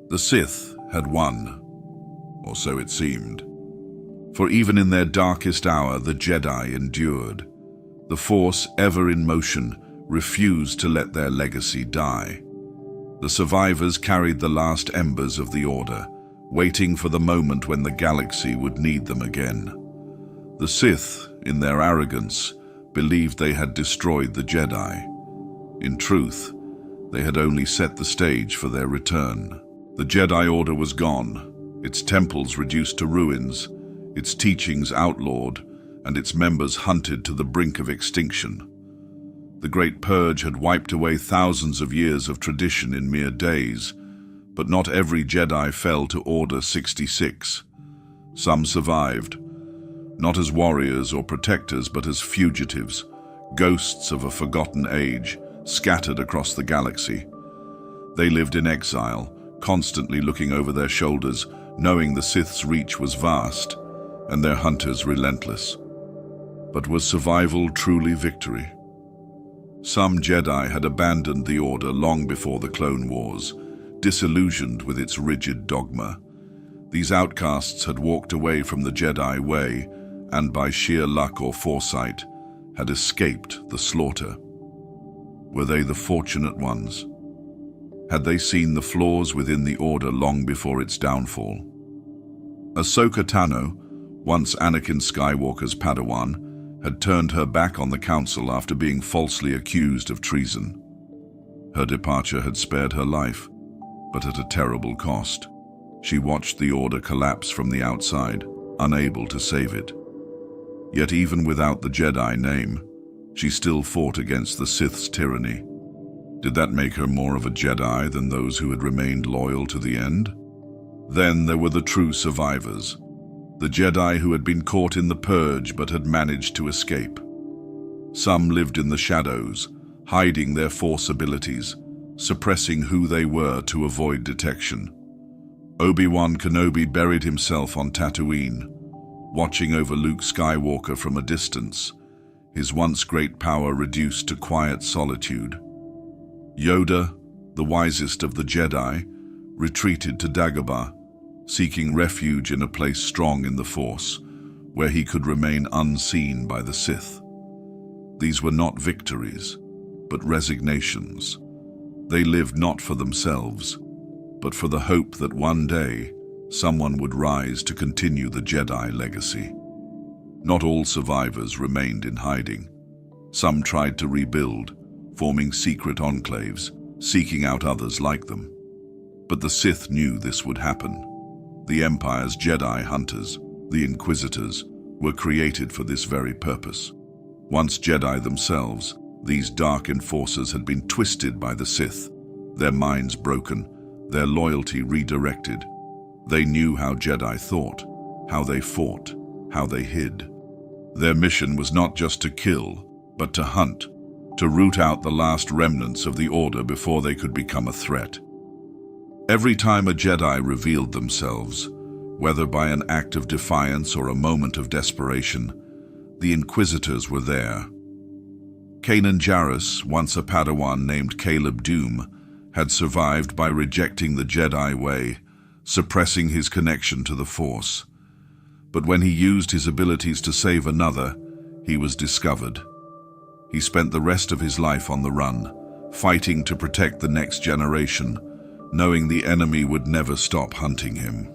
The Sith had won, or so it seemed. For even in their darkest hour, the Jedi endured. The Force, ever in motion, refused to let their legacy die. The survivors carried the last embers of the Order, waiting for the moment when the galaxy would need them again. The Sith, in their arrogance, believed they had destroyed the Jedi. In truth, they had only set the stage for their return. The Jedi Order was gone, its temples reduced to ruins, its teachings outlawed, and its members hunted to the brink of extinction. The Great Purge had wiped away thousands of years of tradition in mere days, but not every Jedi fell to Order 66. Some survived, not as warriors or protectors, but as fugitives, ghosts of a forgotten age, scattered across the galaxy. They lived in exile, constantly looking over their shoulders, knowing the Sith's reach was vast, and their hunters relentless. But was survival truly victory? Some Jedi had abandoned the Order long before the Clone Wars, disillusioned with its rigid dogma. These outcasts had walked away from the Jedi way, and by sheer luck or foresight, had escaped the slaughter. Were they the fortunate ones? Had they seen the flaws within the Order long before its downfall? Ahsoka Tano, once Anakin Skywalker's Padawan, had turned her back on the Council after being falsely accused of treason. Her departure had spared her life, but at a terrible cost. She watched the Order collapse from the outside, unable to save it. Yet even without the Jedi name, she still fought against the Sith's tyranny. Did that make her more of a Jedi than those who had remained loyal to the end? Then there were the true survivors, the Jedi who had been caught in the Purge but had managed to escape. Some lived in the shadows, hiding their Force abilities, suppressing who they were to avoid detection. Obi-Wan Kenobi buried himself on Tatooine, watching over Luke Skywalker from a distance, his once great power reduced to quiet solitude. Yoda, the wisest of the Jedi, retreated to Dagobah, seeking refuge in a place strong in the Force, where he could remain unseen by the Sith. These were not victories, but resignations. They lived not for themselves, but for the hope that one day someone would rise to continue the Jedi legacy. Not all survivors remained in hiding. Some tried to rebuild, forming secret enclaves, seeking out others like them. But the Sith knew this would happen. The Empire's Jedi hunters, the Inquisitors, were created for this very purpose. Once Jedi themselves, These dark enforcers had been twisted by the Sith, their minds broken, their loyalty redirected. They knew how Jedi thought, how they fought, how they hid. Their mission was not just to kill, but to hunt, to root out the last remnants of the Order before they could become a threat. Every time a Jedi revealed themselves, whether by an act of defiance or a moment of desperation, the Inquisitors were there. Kanan Jarrus, once a Padawan named Caleb Doom, had survived by rejecting the Jedi way, suppressing his connection to the Force. But when he used his abilities to save another, he was discovered. He spent the rest of his life on the run, fighting to protect the next generation, knowing the enemy would never stop hunting him.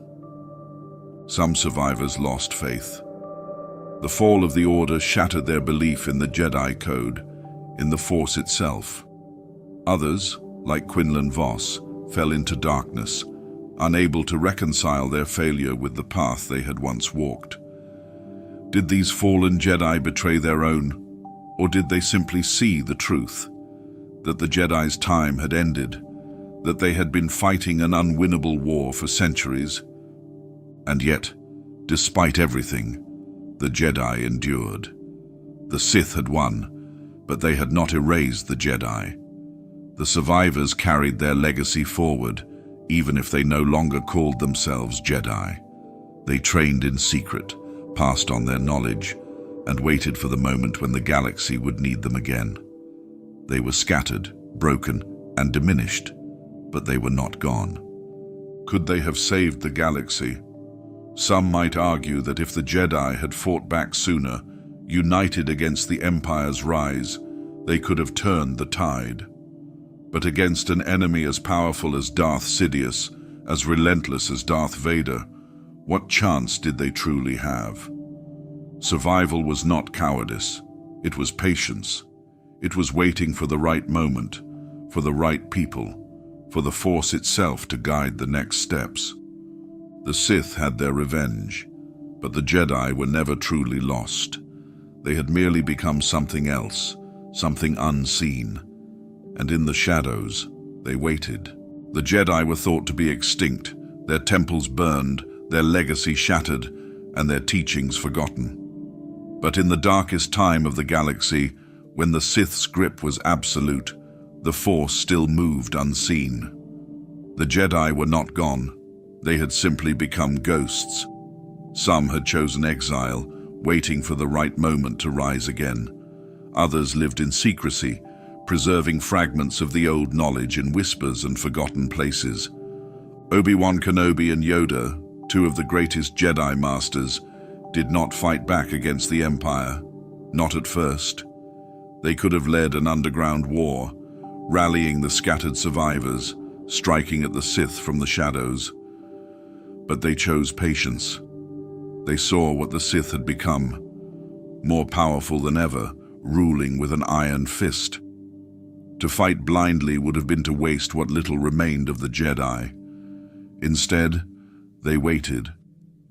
Some survivors lost faith. The fall of the Order shattered their belief in the Jedi Code, in the Force itself. Others, like Quinlan Vos, fell into darkness, unable to reconcile their failure with the path they had once walked. Did these fallen Jedi betray their own, or did they simply see the truth? That the Jedi's time had ended, that they had been fighting an unwinnable war for centuries. And yet, despite everything, the Jedi endured. The Sith had won, but they had not erased the Jedi. The survivors carried their legacy forward, even if they no longer called themselves Jedi. They trained in secret, passed on their knowledge, and waited for the moment when the galaxy would need them again. They were scattered, broken, and diminished, but they were not gone. Could they have saved the galaxy? Some might argue that if the Jedi had fought back sooner, united against the Empire's rise, they could have turned the tide. But against an enemy as powerful as Darth Sidious, as relentless as Darth Vader, what chance did they truly have? Survival was not cowardice. It was patience. It was waiting for the right moment, for the right people, for the Force itself to guide the next steps. The Sith had their revenge, but the Jedi were never truly lost. They had merely become something else, something unseen. And in the shadows, they waited. The Jedi were thought to be extinct, their temples burned, their legacy shattered, and their teachings forgotten. But in the darkest time of the galaxy, when the Sith's grip was absolute, the Force still moved unseen. The Jedi were not gone. They had simply become ghosts. Some had chosen exile, waiting for the right moment to rise again. Others lived in secrecy, preserving fragments of the old knowledge in whispers and forgotten places. Obi-Wan Kenobi and Yoda, two of the greatest Jedi Masters, did not fight back against the Empire, not at first. They could have led an underground war, rallying the scattered survivors, striking at the Sith from the shadows. But they chose patience. They saw what the Sith had become, more powerful than ever, ruling with an iron fist. To fight blindly would have been to waste what little remained of the Jedi. Instead, they waited,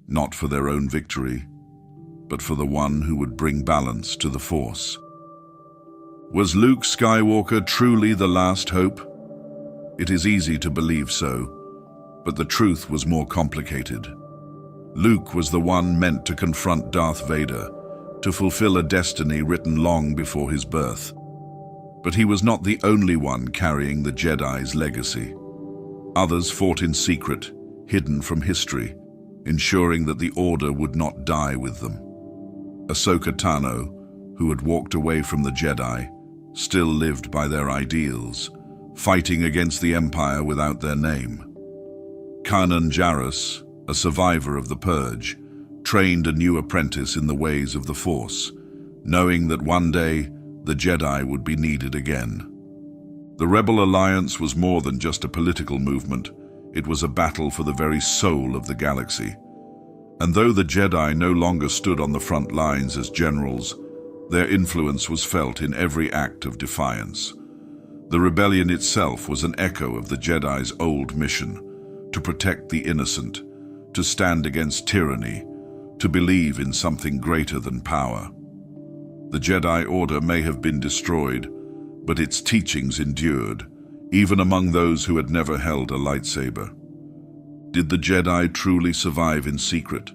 not for their own victory, but for the one who would bring balance to the Force. Was Luke Skywalker truly the last hope? It is easy to believe so, but the truth was more complicated. Luke was the one meant to confront Darth Vader, to fulfill a destiny written long before his birth. But he was not the only one carrying the Jedi's legacy. Others fought in secret, hidden from history, ensuring that the Order would not die with them. Ahsoka Tano, who had walked away from the Jedi, still lived by their ideals, fighting against the Empire without their name. Kanan Jarrus, a survivor of the Purge, trained a new apprentice in the ways of the Force, knowing that one day the Jedi would be needed again. The Rebel Alliance was more than just a political movement. It was a battle for the very soul of the galaxy. And though the Jedi no longer stood on the front lines as generals, their influence was felt in every act of defiance. The rebellion itself was an echo of the Jedi's old mission, to protect the innocent, to stand against tyranny, to believe in something greater than power. The Jedi Order may have been destroyed, but its teachings endured, even among those who had never held a lightsaber. Did the Jedi truly survive in secret?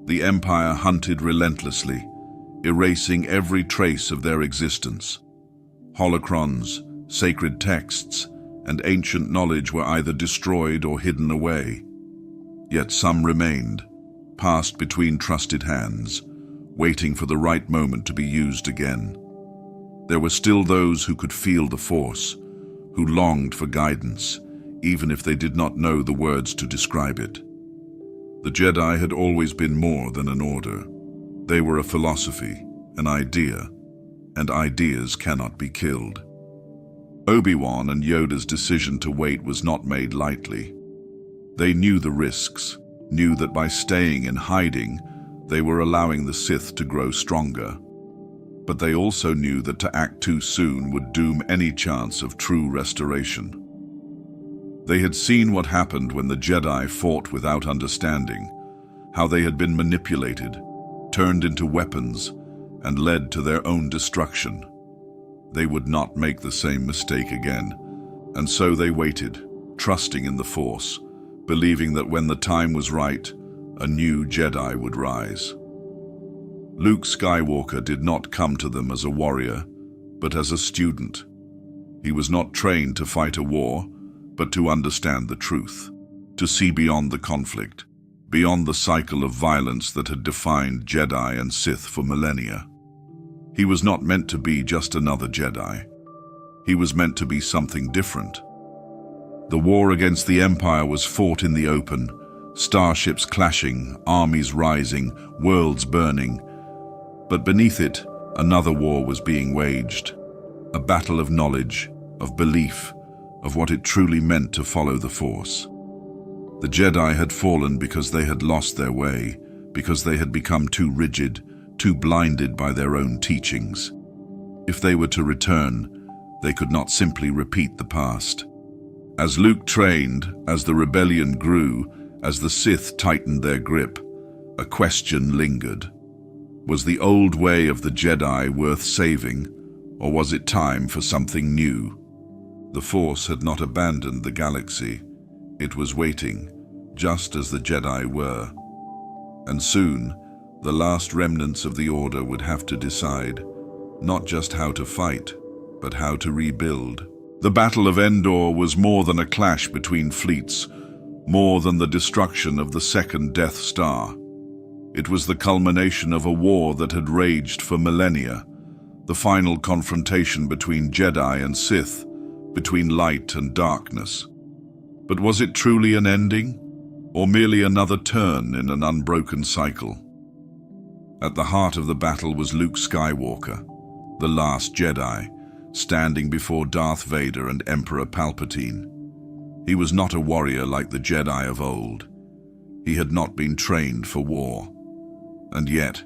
The Empire hunted relentlessly, erasing every trace of their existence. Holocrons, sacred texts, and ancient knowledge were either destroyed or hidden away. Yet some remained, passed between trusted hands, waiting for the right moment to be used again. There were still those who could feel the Force, who longed for guidance, even if they did not know the words to describe it. The Jedi had always been more than an order. They were a philosophy, an idea, and ideas cannot be killed. Obi-Wan and Yoda's decision to wait was not made lightly. They knew the risks, knew that by staying in hiding, they were allowing the Sith to grow stronger. But they also knew that to act too soon would doom any chance of true restoration. They had seen what happened when the Jedi fought without understanding, how they had been manipulated, turned into weapons, and led to their own destruction. They would not make the same mistake again, and so they waited, trusting in the Force, believing that when the time was right, a new Jedi would rise. Luke Skywalker did not come to them as a warrior, but as a student. He was not trained to fight a war, but to understand the truth, to see beyond the conflict, beyond the cycle of violence that had defined Jedi and Sith for millennia. He was not meant to be just another Jedi. He was meant to be something different. The war against the Empire was fought in the open, starships clashing, armies rising, worlds burning. But beneath it, another war was being waged, a battle of knowledge, of belief, of what it truly meant to follow the Force. The Jedi had fallen because they had lost their way, because they had become too rigid, too blinded by their own teachings. If they were to return, they could not simply repeat the past. As Luke trained, as the rebellion grew, as the Sith tightened their grip, a question lingered. Was the old way of the Jedi worth saving, or was it time for something new? The Force had not abandoned the galaxy. It was waiting, just as the Jedi were. And soon, the last remnants of the Order would have to decide, not just how to fight, but how to rebuild. The Battle of Endor was more than a clash between fleets, more than the destruction of the second Death Star. It was the culmination of a war that had raged for millennia, the final confrontation between Jedi and Sith, between light and darkness. But was it truly an ending, or merely another turn in an unbroken cycle? At the heart of the battle was Luke Skywalker, the last Jedi, standing before Darth Vader and Emperor Palpatine. He was not a warrior like the Jedi of old. He had not been trained for war. And yet,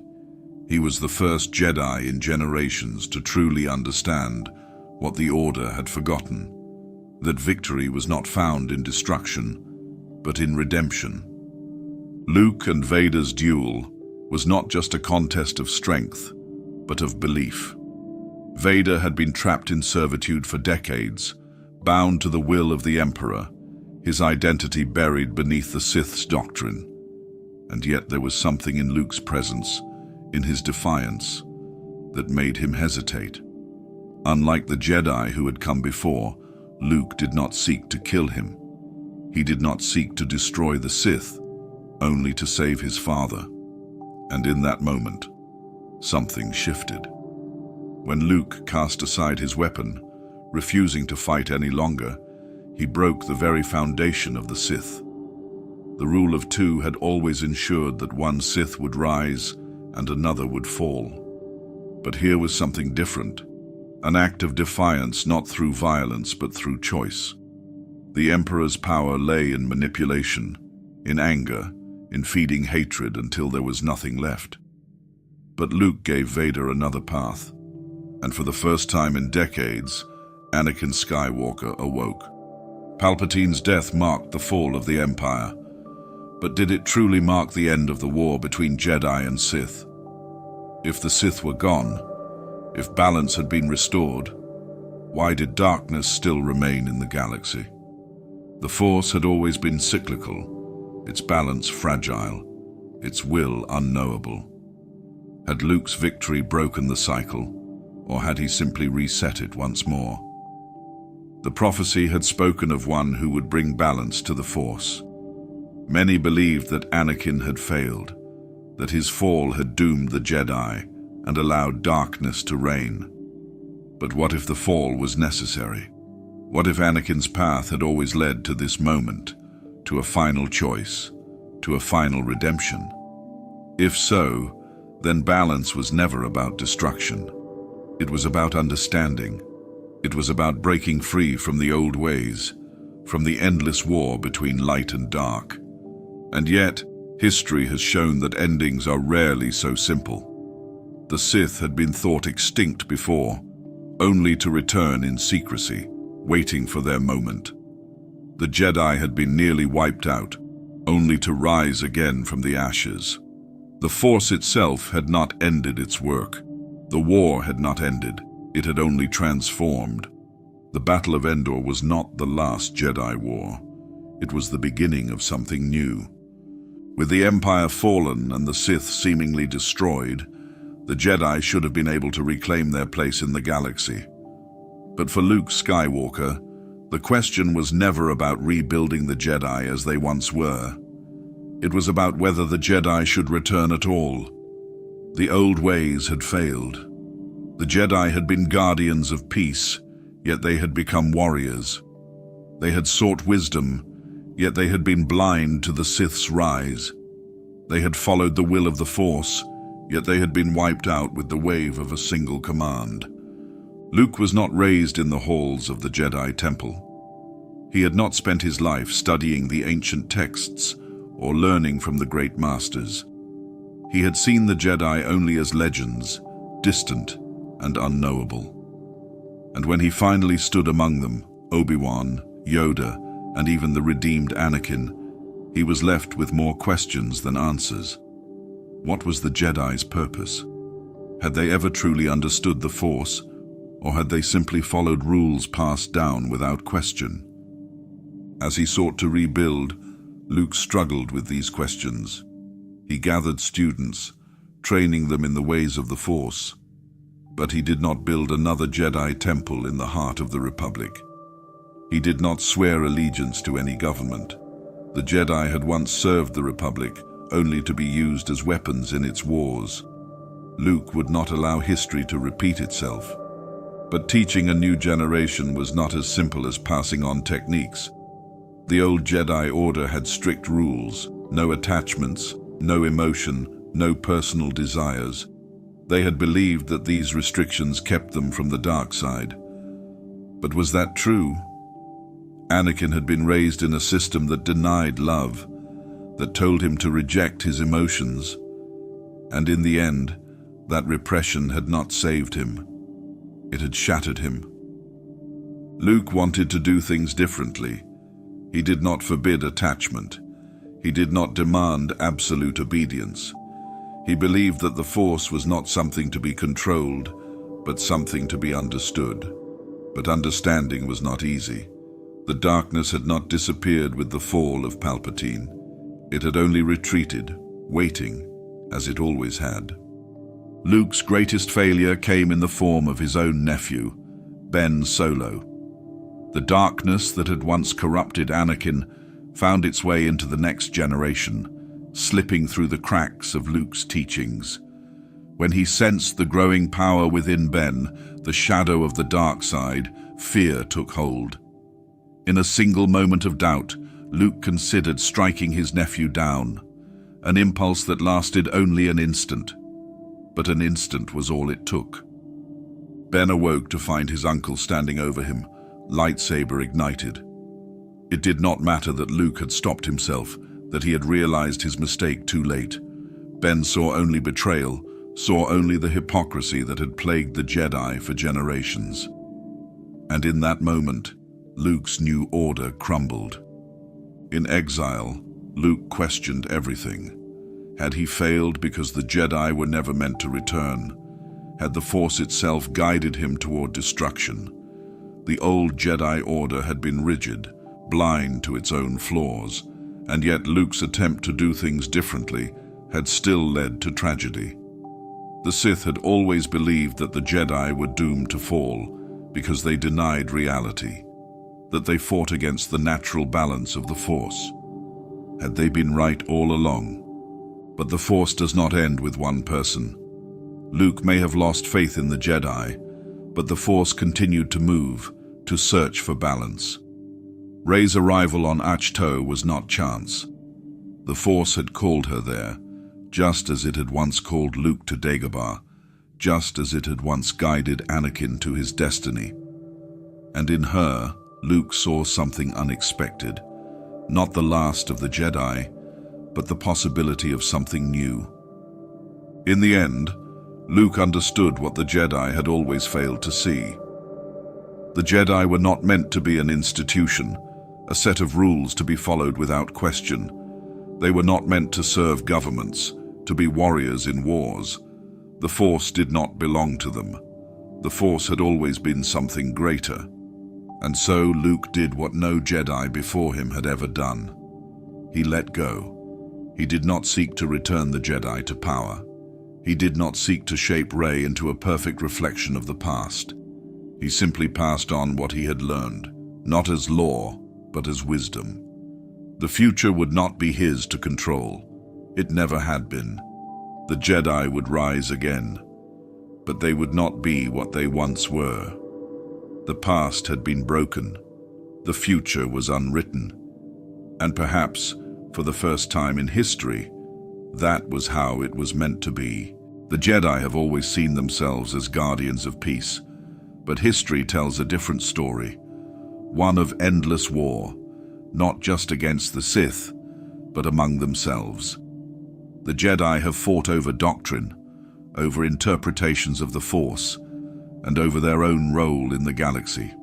he was the first Jedi in generations to truly understand what the Order had forgotten, that victory was not found in destruction, but in redemption. Luke and Vader's duel was not just a contest of strength, but of belief. Vader had been trapped in servitude for decades, bound to the will of the Emperor, his identity buried beneath the Sith's doctrine. And yet there was something in Luke's presence, in his defiance, that made him hesitate. Unlike the Jedi who had come before, Luke did not seek to kill him. He did not seek to destroy the Sith, only to save his father. And in that moment, something shifted. When Luke cast aside his weapon, refusing to fight any longer, he broke the very foundation of the Sith. The rule of two had always ensured that one Sith would rise and another would fall. But here was something different, an act of defiance not through violence but through choice. The Emperor's power lay in manipulation, in anger, in feeding hatred until there was nothing left. But Luke gave Vader another path, and for the first time in decades, Anakin Skywalker awoke. Palpatine's death marked the fall of the Empire, but did it truly mark the end of the war between Jedi and Sith? If the Sith were gone, if balance had been restored, Why did darkness still remain in the galaxy? The Force had always been cyclical, its balance fragile, its will unknowable. Had Luke's victory broken the cycle, or had he simply reset it once more? The prophecy had spoken of one who would bring balance to the Force. Many believed that Anakin had failed, that his fall had doomed the Jedi and allowed darkness to reign. But what if the fall was necessary? What if Anakin's path had always led to this moment, to a final choice, to a final redemption? If so, then balance was never about destruction. It was about understanding. It was about breaking free from the old ways, from the endless war between light and dark. And yet, history has shown that endings are rarely so simple. The Sith had been thought extinct before, only to return in secrecy, waiting for their moment. The Jedi had been nearly wiped out, only to rise again from the ashes. The Force itself had not ended its work. The war had not ended. It had only transformed. The Battle of Endor was not the last Jedi war. It was the beginning of something new. With the Empire fallen and the Sith seemingly destroyed, the Jedi should have been able to reclaim their place in the galaxy. But for Luke Skywalker, the question was never about rebuilding the Jedi as they once were. It was about whether the Jedi should return at all. The old ways had failed. The Jedi had been guardians of peace, yet they had become warriors. They had sought wisdom, yet they had been blind to the Sith's rise. They had followed the will of the Force, yet they had been wiped out with the wave of a single command. Luke was not raised in the halls of the Jedi Temple. He had not spent his life studying the ancient texts or learning from the great masters. He had seen the Jedi only as legends, distant and unknowable. And when he finally stood among them, Obi-Wan, Yoda, and even the redeemed Anakin, he was left with more questions than answers. What was the Jedi's purpose? Had they ever truly understood the Force, or had they simply followed rules passed down without question? As he sought to rebuild, Luke struggled with these questions. He gathered students, training them in the ways of the Force. But he did not build another Jedi temple in the heart of the Republic. He did not swear allegiance to any government. The Jedi had once served the Republic, only to be used as weapons in its wars. Luke would not allow history to repeat itself. But teaching a new generation was not as simple as passing on techniques. The old Jedi Order had strict rules, no attachments, no emotion, no personal desires. They had believed that these restrictions kept them from the dark side. But was that true? Anakin had been raised in a system that denied love, that told him to reject his emotions. And in the end, that repression had not saved him. It had shattered him. Luke wanted to do things differently. He did not forbid attachment. He did not demand absolute obedience. He believed that the Force was not something to be controlled, but something to be understood. But understanding was not easy. The darkness had not disappeared with the fall of Palpatine. It had only retreated, waiting, as it always had. Luke's greatest failure came in the form of his own nephew, Ben Solo. The darkness that had once corrupted Anakin found its way into the next generation, slipping through the cracks of Luke's teachings. When he sensed the growing power within Ben, the shadow of the dark side, fear took hold. In a single moment of doubt, Luke considered striking his nephew down, an impulse that lasted only an instant. But an instant was all it took. Ben awoke to find his uncle standing over him, lightsaber ignited. It did not matter that Luke had stopped himself, that he had realized his mistake too late. Ben saw only betrayal, saw only the hypocrisy that had plagued the Jedi for generations. And in that moment, Luke's new order crumbled. In Exile, Luke questioned everything. Had he failed because the Jedi were never meant to return? Had the Force itself guided him toward destruction? The old Jedi Order had been rigid, blind to its own flaws, and yet Luke's attempt to do things differently had still led to tragedy. The Sith had always believed that the Jedi were doomed to fall because they denied reality, that they fought against the natural balance of the Force. Had they been right all along? But the Force does not end with one person. Luke may have lost faith in the Jedi, but the Force continued to move, to search for balance. Rey's arrival on Ahch-To was not chance. The Force had called her there, just as it had once called Luke to Dagobah, just as it had once guided Anakin to his destiny. And in her, Luke saw something unexpected, not the last of the Jedi, but the possibility of something new. In the end, Luke understood what the Jedi had always failed to see. The Jedi were not meant to be an institution, a set of rules to be followed without question. They were not meant to serve governments, to be warriors in wars. The Force did not belong to them. The Force had always been something greater. And so Luke did what no Jedi before him had ever done. He let go. He did not seek to return the Jedi to power. He did not seek to shape Rey into a perfect reflection of the past. He simply passed on what he had learned, not as law, but as wisdom. The future would not be his to control. It never had been. The Jedi would rise again, but they would not be what they once were. The past had been broken. The future was unwritten. And perhaps, for the first time in history, that was how it was meant to be. The Jedi have always seen themselves as guardians of peace, but history tells a different story, one of endless war, not just against the Sith, but among themselves. The Jedi have fought over doctrine, over interpretations of the Force, and over their own role in the galaxy.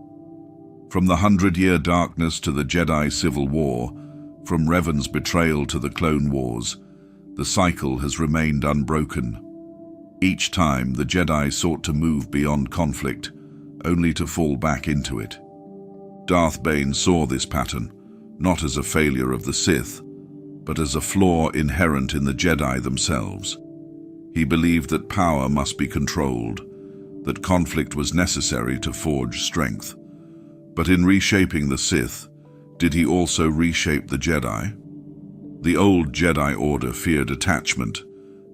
From the 100-year darkness to the Jedi Civil War, from Revan's betrayal to the Clone Wars, the cycle has remained unbroken. Each time, the Jedi sought to move beyond conflict, only to fall back into it. Darth Bane saw this pattern, not as a failure of the Sith, but as a flaw inherent in the Jedi themselves. He believed that power must be controlled, that conflict was necessary to forge strength. But in reshaping the Sith, did he also reshape the Jedi? The old Jedi Order feared attachment,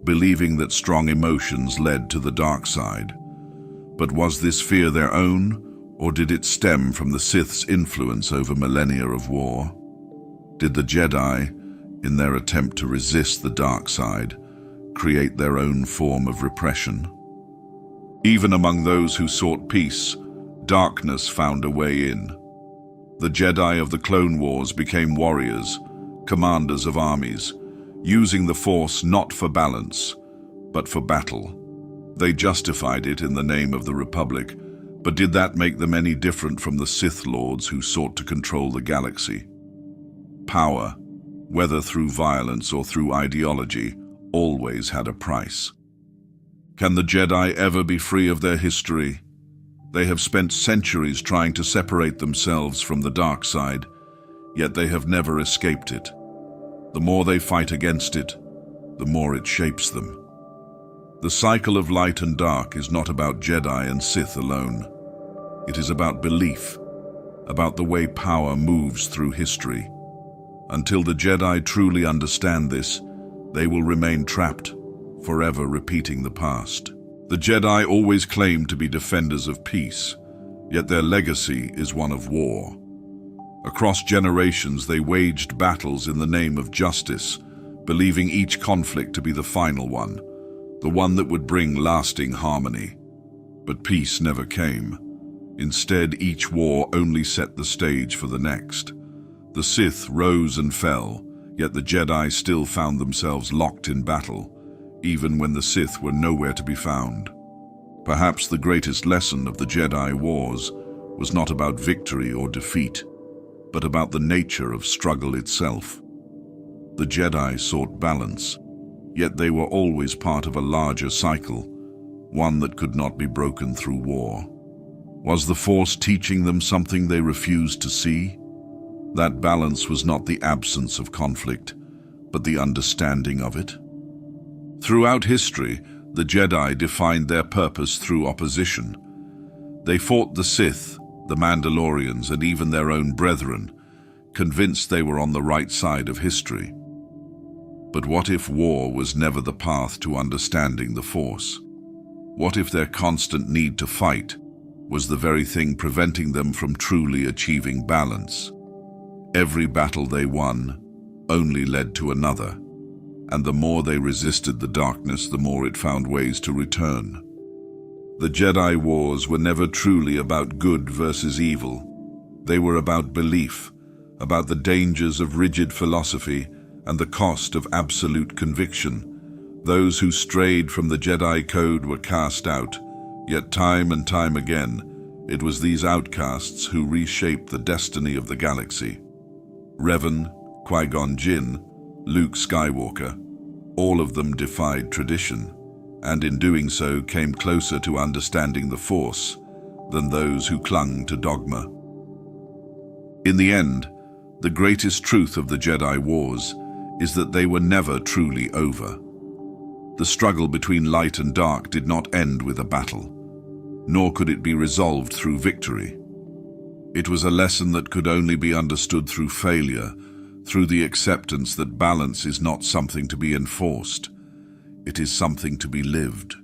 believing that strong emotions led to the dark side. But was this fear their own, or did it stem from the Sith's influence over millennia of war? Did the Jedi, in their attempt to resist the dark side, create their own form of repression? Even among those who sought peace, darkness found a way in. The Jedi of the Clone Wars became warriors, commanders of armies, using the Force not for balance, but for battle. They justified it in the name of the Republic, but did that make them any different from the Sith Lords who sought to control the galaxy? Power, whether through violence or through ideology, always had a price. Can the Jedi ever be free of their history? They have spent centuries trying to separate themselves from the dark side, yet they have never escaped it. The more they fight against it, the more it shapes them. The cycle of light and dark is not about Jedi and Sith alone. It is about belief, about the way power moves through history. Until the Jedi truly understand this, they will remain trapped, forever repeating the past. The Jedi always claimed to be defenders of peace, yet their legacy is one of war. Across generations, they waged battles in the name of justice, believing each conflict to be the final one, the one that would bring lasting harmony. But peace never came. Instead, each war only set the stage for the next. The Sith rose and fell, yet the Jedi still found themselves locked in battle, even when the Sith were nowhere to be found. Perhaps the greatest lesson of the Jedi Wars was not about victory or defeat, but about the nature of struggle itself. The Jedi sought balance, yet they were always part of a larger cycle, one that could not be broken through war. Was the Force teaching them something they refused to see? That balance was not the absence of conflict, but the understanding of it. Throughout history, the Jedi defined their purpose through opposition. They fought the Sith, the Mandalorians, and even their own brethren, convinced they were on the right side of history. But what if war was never the path to understanding the Force? What if their constant need to fight was the very thing preventing them from truly achieving balance? Every battle they won only led to another, and the more they resisted the darkness, the more it found ways to return. The Jedi Wars were never truly about good versus evil. They were about belief, about the dangers of rigid philosophy and the cost of absolute conviction. Those who strayed from the Jedi Code were cast out, yet time and time again, it was these outcasts who reshaped the destiny of the galaxy. Revan, Qui-Gon Jinn, Luke Skywalker, all of them defied tradition, and in doing so came closer to understanding the Force than those who clung to dogma. In the end, the greatest truth of the Jedi Wars is that they were never truly over. The struggle between light and dark did not end with a battle, nor could it be resolved through victory. It was a lesson that could only be understood through failure, through the acceptance that balance is not something to be enforced, it is something to be lived.